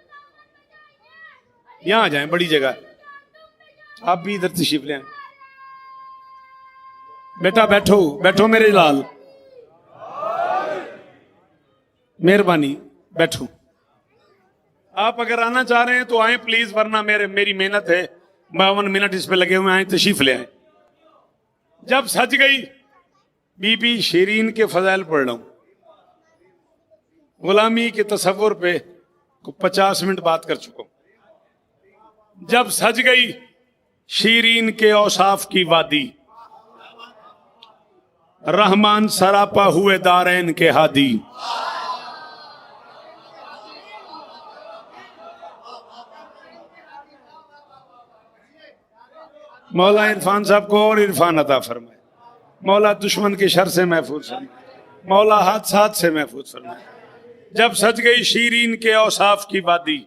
Speaker 2: यहां आ जाएं, बड़ी जगह है, आप भी इधर तशरीफ ले आए। बेटा बैठो बैठो मेरे लाल, मेहरबानी बैठो। आप अगर आना चाह रहे हैं तो आए प्लीज, वरना मेरी मेहनत है, 52 मिनट इस पे लगे हुए, आए तशरीफ ले आए। जब सज गई बीबी शीरीन के फजाइल पढ़ रहा हूं, गुलामी के तसव्वुर पे 50 मिनट बात कर चुका हूं। जब सज गई शीरीन के औसाफ की वादी, रहमान सरापा हुए दारैन के हादी। मौला इरफान साहब को और इरफान अता फरमाए, मौला दुश्मन के शर से महफूज फरमाए, मौला हादसात से महफूज फरमाए। जब सज गई शीरीन के औसाफ की वादी,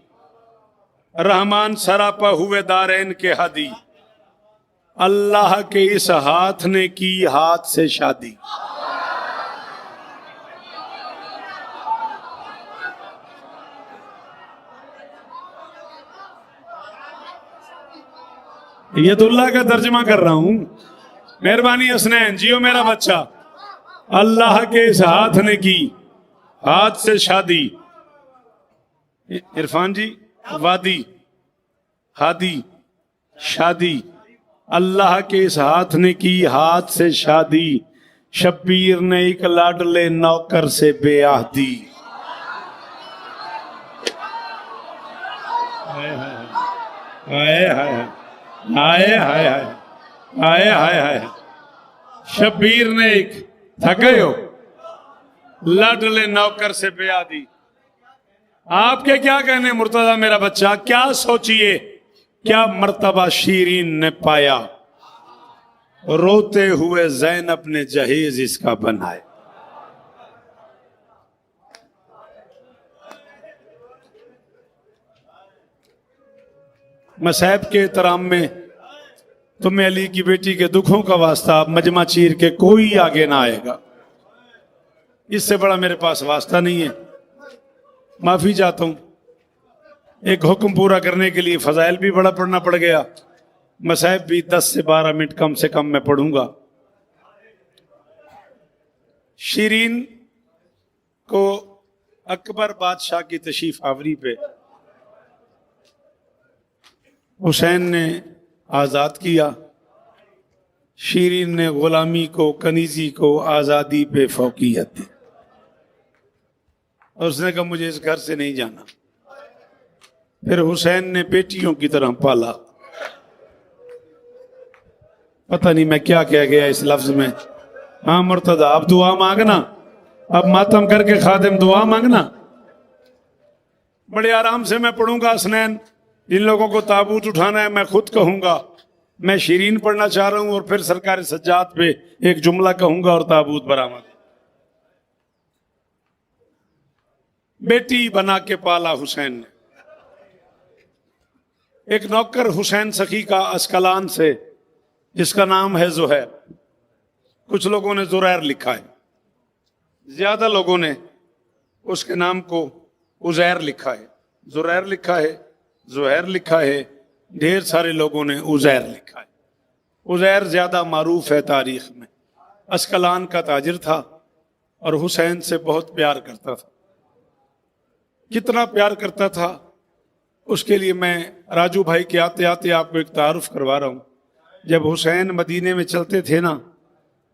Speaker 2: रहमान सरापा हुए दारैन के हादी। अल्लाह के इस हाथ ने की हाथ से शादी। ये तो अल्लाह का तर्जमा कर रहा हूं। मेहरबानी हसनैन, जियो मेरा बच्चा। अल्लाह के इस हाथ ने की हाथ से शादी। इरफान जी, वादी, हादी, शादी। अल्लाह के इस हाथ ने की हाथ से शादी। शब्बीर ने एक लाडले नौकर से बेआह दी। हाय हाय हाय हाय हाय हाय हाय हाय। शब्बीर ने एक, थक गए हो, लाडले नौकर से बेआह दी। आपके क्या कहने मुर्तजा मेरा बच्चा, क्या सोचिए क्या मर्तबा शीरीन ने पाया। रोते हुए ज़ैनब ने जहेज इसका बनाए। मसहब के एहतराम में तुम्हें अली की बेटी के दुखों का वास्ता मजमा चीर के कोई आगे ना आएगा, इससे बड़ा मेरे पास वास्ता नहीं है। माफी चाहता हूं, एक हुक्म पूरा करने के लिए फजाइल भी बड़ा पढ़ना पड़ गया, मसहब भी 10 से 12 मिनट कम से कम मैं पढ़ूंगा। शीरीन को अकबर बादशाह की तशरीफ आवरी पे हुसैन ने आज़ाद किया। शीरीन ने गुलामी को, कनीजी को आज़ादी पे फौकियत दी और उसने कहा मुझे इस घर से नहीं जाना। फिर हुसैन ने बेटियों की तरह पाला,
Speaker 1: पता नहीं मैं क्या कह गया इस लफ्ज में। हाँ मुर्तदा, अब दुआ मांगना, अब मातम करके खादिम दुआ मांगना। बड़े आराम से मैं पढ़ूंगा हसनैन। जिन लोगों को ताबूत उठाना है मैं खुद कहूंगा। मैं शीरीन पढ़ना चाह रहा हूं और फिर सरकार सज्जाद पे एक जुमला कहूंगा और ताबूत बरामद। बेटी बना के पाला हुसैन ने। एक नौकर हुसैन सखी का अस्कलान से, जिसका नाम है जुहैर। कुछ लोगों ने जुरैर लिखा है, ज्यादा लोगों ने उसके नाम को उजैर लिखा है। जुरैर लिखा है, जुहैर लिखा है, ढेर सारे लोगों ने उजैर लिखा है। उजैर ज्यादा मारूफ है तारीख में। अस्कलान का ताजिर था और हुसैन से बहुत प्यार करता था। कितना प्यार करता था उसके लिए मैं राजू भाई के आते आते आपको एक तारुफ करवा रहा हूं। जब हुसैन मदीने में चलते थे ना,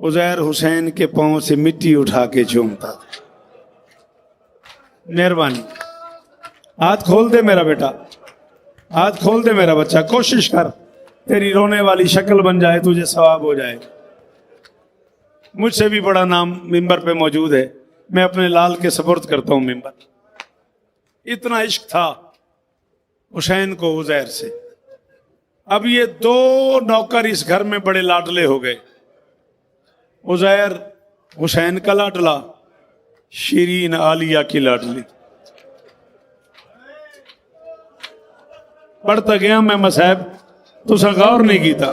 Speaker 1: उजैर हुसैन के पांव से मिट्टी उठा के चूमता था। मेहरबानी, हाथ खोल दे मेरा बेटा, हाथ खोल दे मेरा बच्चा। कोशिश कर तेरी रोने वाली शक्ल बन जाए, तुझे सवाब हो जाए। मुझसे भी बड़ा नाम मिंबर पे मौजूद है। मैं अपने लाल के सपुर्द करता हूं मिंबर। इतना इश्क था हुसैन को उजैर से। अब ये दो नौकर इस घर में बड़े लाडले हो गए। उजैर हुसैन का लाडला, शीरीन आलिया की लाडली। पढ़ता गया मैं मसाहब, तुसा गौर नहीं कीता।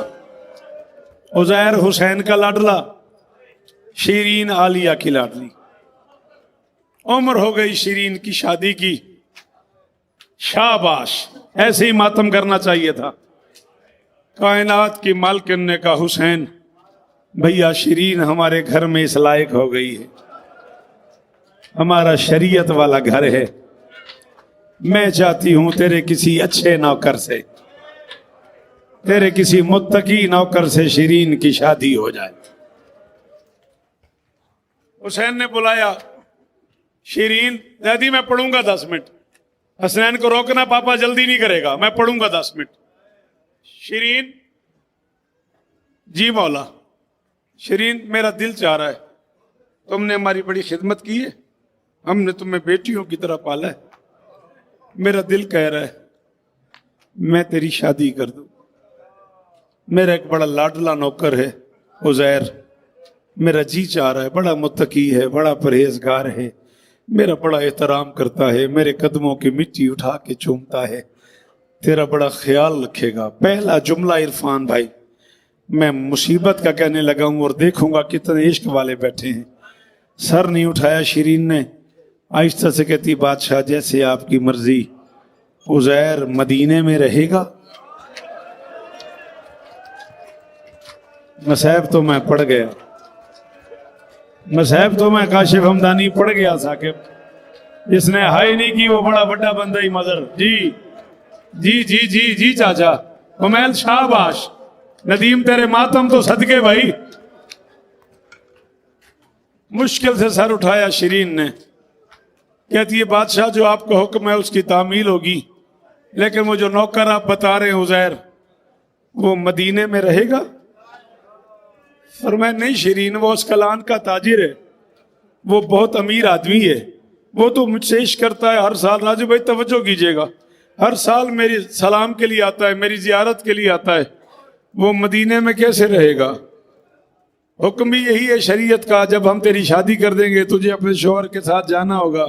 Speaker 1: उजैर हुसैन का लाडला, शीरीन आलिया की लाडली। उम्र हो गई शीरीन की शादी की। शाबाश, ऐसे ही मातम करना चाहिए था। कायनात की मालकिन ने कहा, हुसैन भैया शीरीन हमारे घर में इस लायक हो गई है, हमारा शरीयत वाला घर है। मैं चाहती हूं तेरे किसी अच्छे नौकर से, तेरे किसी मुत्तकी नौकर से शीरीन की शादी हो जाए। हुसैन ने बुलाया, शीरीन दादी मैं पढ़ूंगा 10 मिनट। हसनैन को रोकना, पापा जल्दी नहीं करेगा, मैं पढ़ूंगा 10 मिनट। शीरीन, जी मौला। शीरीन मेरा दिल चाह रहा है, तुमने हमारी बड़ी खिदमत की है, हमने तुम्हें बेटियों की तरह पाला है। मेरा दिल कह रहा है मैं तेरी शादी कर दूं। मेरा एक बड़ा लाडला नौकर है उजैर, मेरा जी चाह रहा है, बड़ा मुत्तकी है, बड़ा परहेजगार है, मेरा बड़ा एहतराम करता है, मेरे कदमों की मिट्टी उठा के चूमता है, तेरा बड़ा ख्याल रखेगा। पहला जुमला इरफान भाई, मैं मुसीबत का कहने लगा हूं और देखूंगा कितने इश्क वाले बैठे हैं। सर नहीं उठाया शीरीन ने, आहिस्ता से कहती, बादशाह जैसे आपकी मर्जी, उजैर मदीने में रहेगा। मसाहब तो मैं पढ़ गया, मसाहब तो मैं काशिफ हमदानी पढ़ गया साकिब। जिसने हाय नहीं की वो बड़ा बड़ा बंदा ही मदर। जी जी जी जी जी चाचा उमैल, शाबाश। नदीम तेरे मातम तो सदके भाई। मुश्किल से सर उठाया शीरीन ने, कहती है बादशाह जो आपका हुक्म है उसकी तामील होगी, लेकिन वो जो नौकर आप बता रहे हैं उजैर, वो मदीने में रहेगा। फरमाया नहीं शीरीन, वो अस्कलान का ताजिर है, वो बहुत अमीर आदमी है, वो तो मुझसे इश्क करता है हर साल। राजू भाई तवज्जो कीजिएगा, हर साल मेरी सलाम के लिए आता है, मेरी जियारत के लिए आता है, वो मदीने में कैसे रहेगा? हुक्म भी यही है शरीयत का, जब हम तेरी शादी कर देंगे तुझे अपने शौहर के साथ जाना होगा।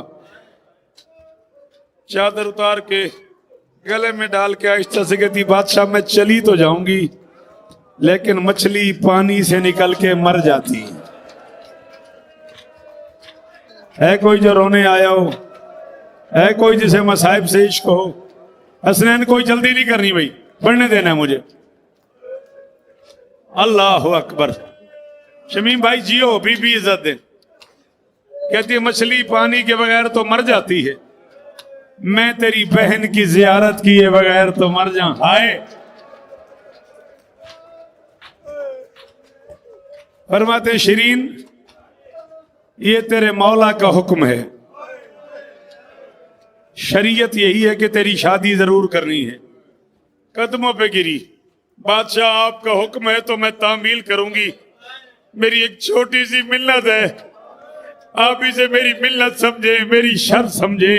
Speaker 1: चादर उतार के गले में डाल के आहिस्ता से कहती, बादशाह मैं चली तो जाऊंगी लेकिन मछली पानी से निकल के मर जाती है। कोई जो रोने आया हो, है कोई जिसे मसाइब से इश्क हो? हसनैन कोई जल्दी नहीं करनी भाई, पढ़ने देना है मुझे। अल्लाह अकबर। शमीम भाई जियो, बीबी इज्जत दे। कहती है मछली पानी के बगैर तो मर जाती है, मैं तेरी बहन की जियारत किए बगैर तो मर जाऊं। हाय, फरमाते शीरीन ये तेरे मौला का हुक्म है, शरीयत यही है कि तेरी शादी जरूर करनी है। कदमों पे गिरी,
Speaker 2: बादशाह आपका हुक्म है तो मैं तामील करूंगी। मेरी एक छोटी सी मिन्नत है, आप इसे मेरी मिन्नत समझे, मेरी शर्त समझे।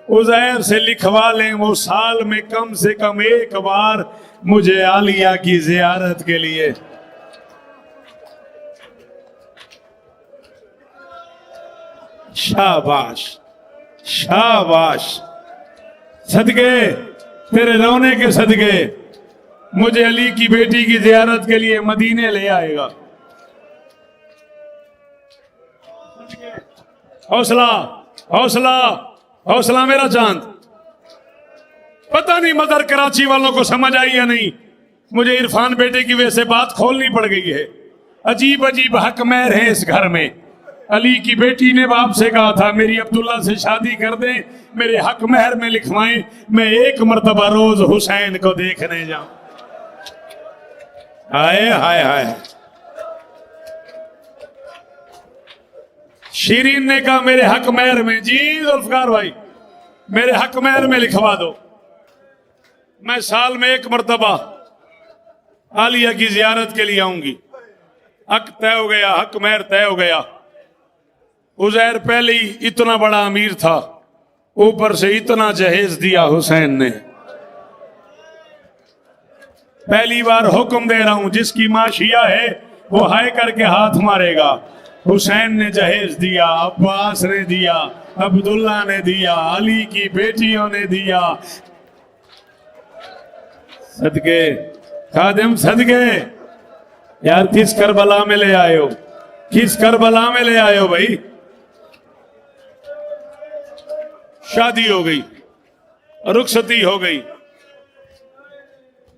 Speaker 2: उज़ैर से लिखवा लें वो साल में कम से कम एक बार मुझे आलिया की जियारत के लिए। शाबाश शाबाश, सदके तेरे रोने के सदके मुझे अली की बेटी की जियारत के लिए मदीने ले आएगा। हौसला हौसला हौसला मेरा चांद। पता नहीं मदर कराची वालों को समझ आई या नहीं, मुझे इरफान बेटे की वजह से बात खोलनी पड़ गई है। अजीब अजीब हक महर है इस घर में। अली की बेटी ने बाप से कहा था मेरी अब्दुल्ला से शादी कर दे, मेरे हक महर में लिखवाएं, मैं एक मर्तबा रोज हुसैन को देखने जाऊं। हाय हाय हाय। शीरीन ने कहा मेरे हक महर में, जी जुल्फकार भाई मेरे हक महर में लिखवा दो, मैं साल में एक मर्तबा आलिया की जियारत के लिए आऊंगी। हक तय हो गया, हक महर तय हो गया। उज़ैर पहले ही इतना बड़ा अमीर था, ऊपर से इतना जहेज दिया हुसैन ने। पहली बार हुक्म दे रहा हूं, जिसकी मां शिया है वो हाय करके हाथ मारेगा। हुसैन ने जहेज दिया, अब्बास ने दिया, अब्दुल्ला ने दिया, अली की बेटियों ने दिया। सदके खादिम सदके। यार किस करबला में ले आए हो, किस करबला में ले आए हो भाई। शादी हो गई, रुखसती हो गई,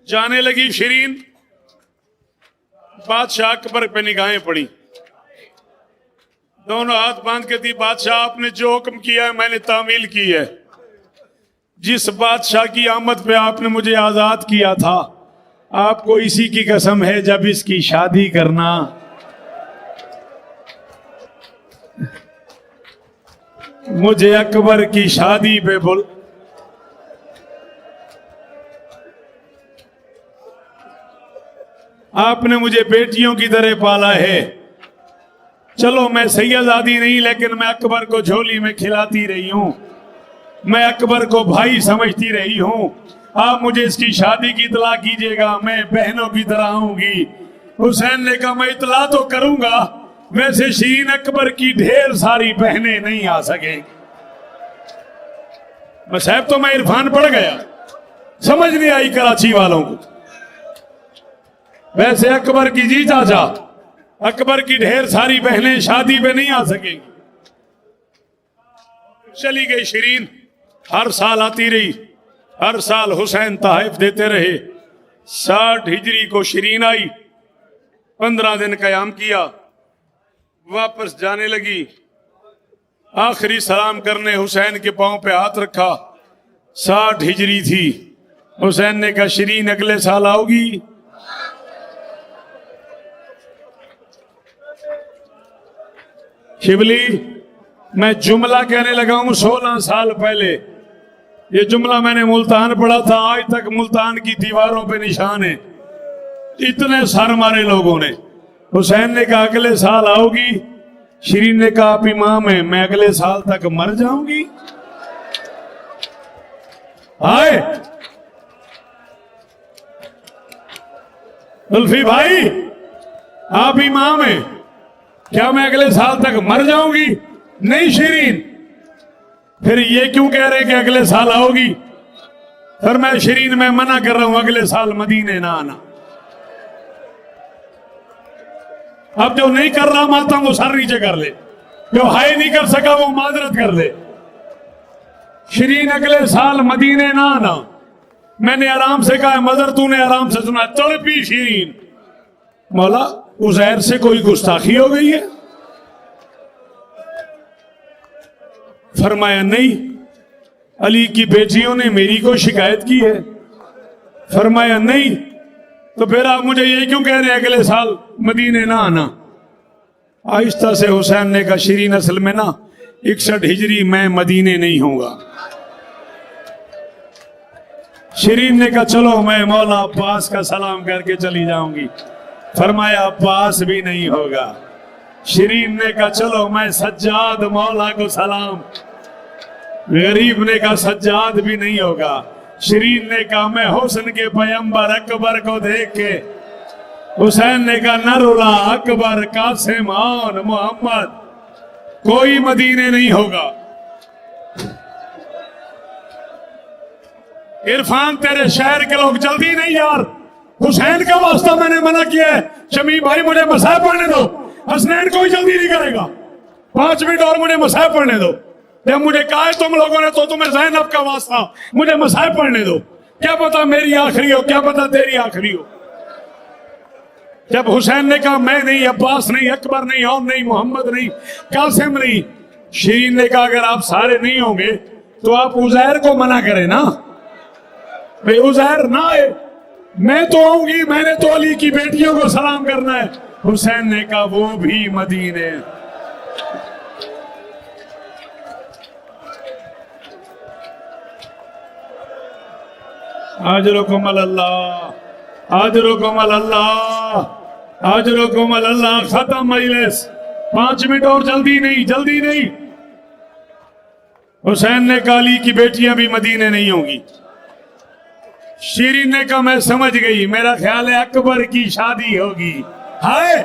Speaker 2: जाने लगी शीरीन। बादशाह अकबर पे निगाहें पड़ी, दोनों हाथ बांध के थी, बादशाह आपने जो हुक्म किया है मैंने तामील की है। जिस बादशाह की आमद पे आपने मुझे आजाद किया था, आपको इसी की कसम है जब इसकी शादी करना। मुझे अकबर की शादी पे बोल। आपने मुझे बेटियों की तरह पाला है। चलो मैं सैयदादी नहीं, लेकिन मैं अकबर को झोली में खिलाती रही हूं, मैं अकबर को भाई समझती रही हूं। आप मुझे इसकी शादी की इतला कीजिएगा, मैं बहनों की तरह आऊंगी। हुसैन ने कहा मैं इतला तो करूंगा, वैसे शीरीन अकबर की ढेर सारी बहनें नहीं आ सके। साहब तो मैं इरफान पड़ गया, समझ नहीं आई कराची वालों को। वैसे अकबर की जी चाचा, अकबर की ढेर सारी बहनें शादी पे नहीं आ सकेंगी। चली गई शीरीन, हर साल आती रही, हर साल हुसैन तहफ़ देते रहे। 60 हिजरी को शीरीन आई, 15 दिन कयाम किया, वापस जाने लगी। आखिरी सलाम करने हुसैन के पांव पे हाथ रखा। 60 हिजरी थी। हुसैन ने कहा शीरीन अगले साल आओगी। शिबली मैं जुमला कहने लगा हूं 16 साल पहले। ये जुमला मैंने मुल्तान पढ़ा था, आज तक मुल्तान की दीवारों पे निशान है। इतने सर मारे लोगों ने। हुसैन ने कहा अगले साल आओगी। शीरीन ने कहा आप इमाम है, मैं अगले साल तक मर जाऊंगी। हाय उल्फी भाई, आप इमाम है, क्या मैं अगले साल तक मर जाऊंगी? नहीं शीरीन। फिर ये क्यों कह रहे कि अगले साल आओगी? फिर मैं शीरीन मैं मना कर रहा हूं, अगले साल मदीने ना आना। अब जो नहीं कर रहा माता वो सर नीचे कर ले, जो हाय नहीं कर सका वो माजरत कर ले। शीरीन अगले साल मदीने ना आना। मैंने आराम से कहा, मदर तूने आराम से सुना। तड़पी शीरीन, मौला उज़ैर से कोई गुस्ताखी हो गई है? फरमाया नहीं, अली की बेटियों ने मेरी को शिकायत की है। फरमाया नहीं, तो फिर आप मुझे ये क्यों कह रहे हैं अगले साल मदीने ना आना? आहिस्ता से हुसैन ने कहा शीरीन असल में ना 61 हिजरी मैं मदीने नहीं होगा। शिरीन ने कहा चलो मैं मौला अब्बास का सलाम करके चली जाऊंगी। फरमाया अब्बास भी नहीं होगा। शिरीन ने कहा चलो मैं सज्जाद मौला को सलाम। गरीब ने कहा सज्जाद भी नहीं होगा। शिरीन ने कहा मैं हुस्न के पैगंबर अकबर को देख के। हुसैन ने कहा नरुला अकबर कासिम और मोहम्मद कोई मदीने नहीं होगा। इरफान तेरे शहर के लोग जल्दी नहीं यार, हुसैन का वास्ता मैंने मना किया है। शमी भाई मुझे मसाह पढ़ने दो, हसनैन कोई जल्दी नहीं करेगा, 5 मिनट और मुझे मसाह पढ़ने दो। जब मुझे कहा है तुम लोगों ने तो तुम्हें ज़ैनब का वास्ता, मुझे मसाह पढ़ने दो। क्या पता मेरी आखिरी हो, क्या पता तेरी आखिरी हो। जब हुसैन ने कहा मैं नहीं, अब्बास नहीं, अकबर नहीं, और नहीं, मोहम्मद नहीं, कासिम नहीं। शिरीन ने कहा अगर आप सारे नहीं होंगे तो आप उज़ैर को मना करें ना, भाई उज़ैर ना आए, मैं तो आऊंगी, मैंने तो अली की बेटियों को सलाम करना है। हुसैन ने कहा वो भी मदीने। आजरुकुम अल्लाह, आजरुकुम अल्लाह, आजरुकुम अल्लाह। खत्म मजलिस, 5 मिनट और, जल्दी नहीं, जल्दी नहीं। हुसैन ने कहा अली की बेटियां भी मदीने नहीं होंगी। शिरीन ने कहा मैं समझ गई, मेरा ख्याल है अकबर की शादी होगी। हाय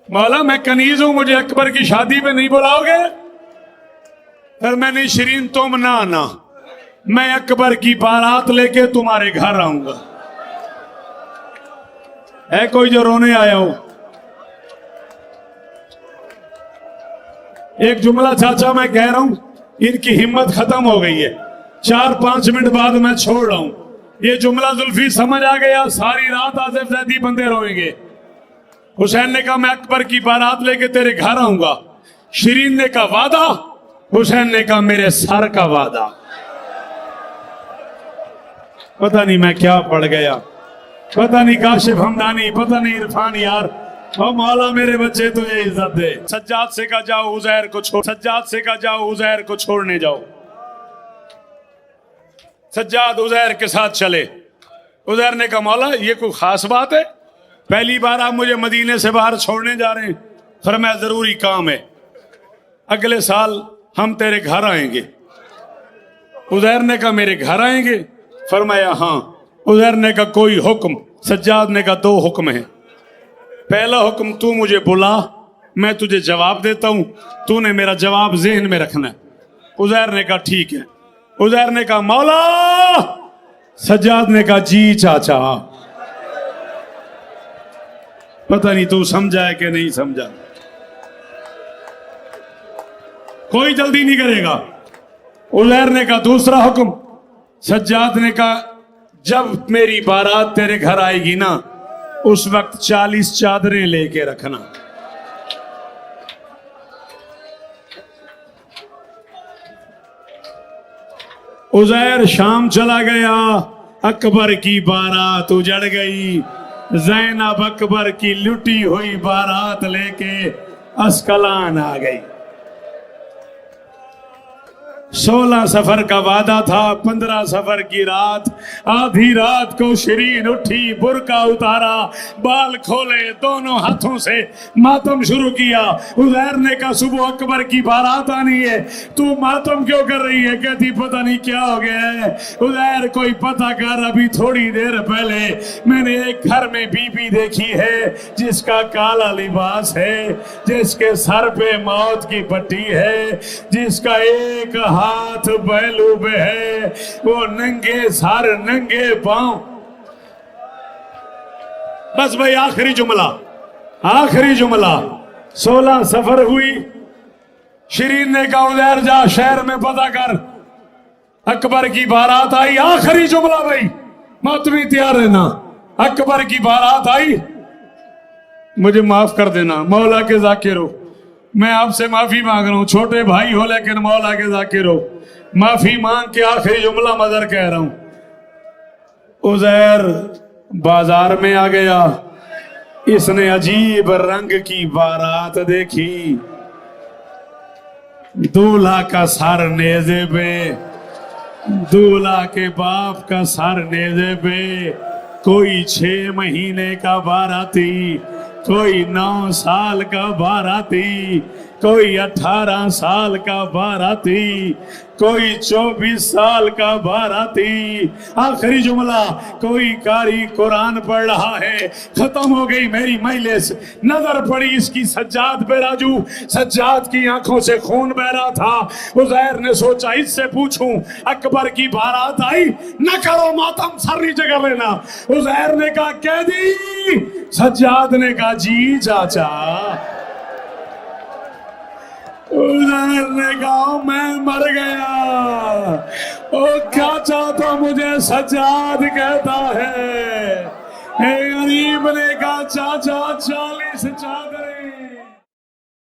Speaker 2: मौला मैं कनीज हूं, मुझे अकबर की शादी पे नहीं बुलाओगे? फिर मैंने शिरीन तुम ना आना, मैं अकबर की बारात लेके तुम्हारे घर आऊंगा। है कोई जो रोने आया हो? एक जुमला चाचा मैं कह रहा हूं, इनकी हिम्मत खत्म हो गई है। 4-5 मिनट बाद मैं छोड़ रहा हूं। ये जुमला जुल्फी समझ आ गया, सारी रात आसिफ जैदी बंदे रोएंगे। हुसैन ने कहा मैं अकबर की बारात लेके तेरे घर आऊंगा। शिरीन ने कहा वादा? हुसैन ने कहा मेरे सर का वादा। पता नहीं मैं क्या पढ़ गया, पता नहीं काशिफ हमदानी, पता नहीं इरफान यार। और मौला मेरे बच्चे तुझे इज्जत दे। सज्जाद से कहा जाओ उज़ैर को छोड़, सज्जाद से कहा जाओ उज़ैर को छोड़ने जाओ। सज्जाद उज़ैर के साथ चले। उज़ैर ने कहा मौला ये कोई खास बात है, पहली बार आप मुझे मदीने से बाहर छोड़ने जा रहे हैं? फरमाया जरूरी काम है, अगले साल हम तेरे घर आएंगे। उज़ैर ने कहा मेरे घर आएंगे? फरमाया हाँ। उज़ैर ने कहा कोई हुक्म? सज्जाद ने कहा 2 हुक्म है। पहला हुक्म तू मुझे बुला, मैं तुझे जवाब देता हूं, तूने मेरा जवाब ज़हन में रखना है। उज़ैर ने कहा ठीक है। उज़ैर ने कहा मौला। सज्जाद ने कहा जी चाचा। पता नहीं तू समझा है कि नहीं समझा, कोई जल्दी नहीं करेगा। उज़ैर ने कहा दूसरा हुक्म। सज्जाद ने कहा जब मेरी बारात तेरे घर आएगी ना, उस वक्त 40 चादरें लेके रखना। उज़ैर शाम चला गया, अकबर की बारात उजड़ गई। ज़ैनब अकबर की लुटी हुई बारात लेके अस्कलान आ गई। 16 सफर का वादा था, 15 सफर की रात। आधी रात को शिरीन उठी, बुरका उतारा, बाल खोले, दोनों हाथों से मातम शुरू किया। उज़ैर ने कहा सुबह अकबर की बारात आनी है, तू मातम क्यों कर रही है? कहती पता नहीं क्या हो गया है। उज़ैर कोई पता कर, अभी थोड़ी देर पहले मैंने एक घर में बीबी देखी है जिसका काला लिबास है, जिसके सर पे मौत की पट्टी है, जिसका एक हाथ बैलू पे है, वो नंगे सर नंगे पांव। बस भाई आखिरी जुमला, आखिरी जुमला। 16 सफर हुई। शिरीन ने कहा उज़ैर जा शहर में पता कर, अकबर की बारात आई। आखिरी जुमला भाई, मातमी तैयार रहना। अकबर की बारात आई। मुझे माफ कर देना मौला के जाकिर हो, मैं आपसे माफी मांग रहा हूं, छोटे भाई हो लेकिन मौला के जाकिर हो, माफी मांग के आखिरी जुमला मदर कह रहा हूं। उज़ैर बाजार में आ गया, इसने अजीब रंग की बारात देखी। दूल्हा का सर नेज़े पे, दूल्हा के बाप का सर नेज़े पे, कोई 6 महीने का बाराती, कोई 9 साल का बाराती, कोई 18 साल का बाराती, कोई 24 साल का बाराती। आखिरी जुमला, कोई कारी कुरान पढ़ रहा है। खत्म हो गई मेरी मजलिस, नजर पड़ी इसकी सज्जाद पे। राजू, सज्जाद की आंखों से खून बह रहा था। उज़ैर ने सोचा इससे पूछूं, अकबर की बारात आई, न करो मातम, सर नीचे कर लेना। उज़ैर ने कहा कैदी, सज्जाद ने कहा जी चाचा। उज़ैर ने कहा मैं मर गया, ओ चाचा तो मुझे सज्जाद कहता है। गरीब ने कहा चाचा 40 चादर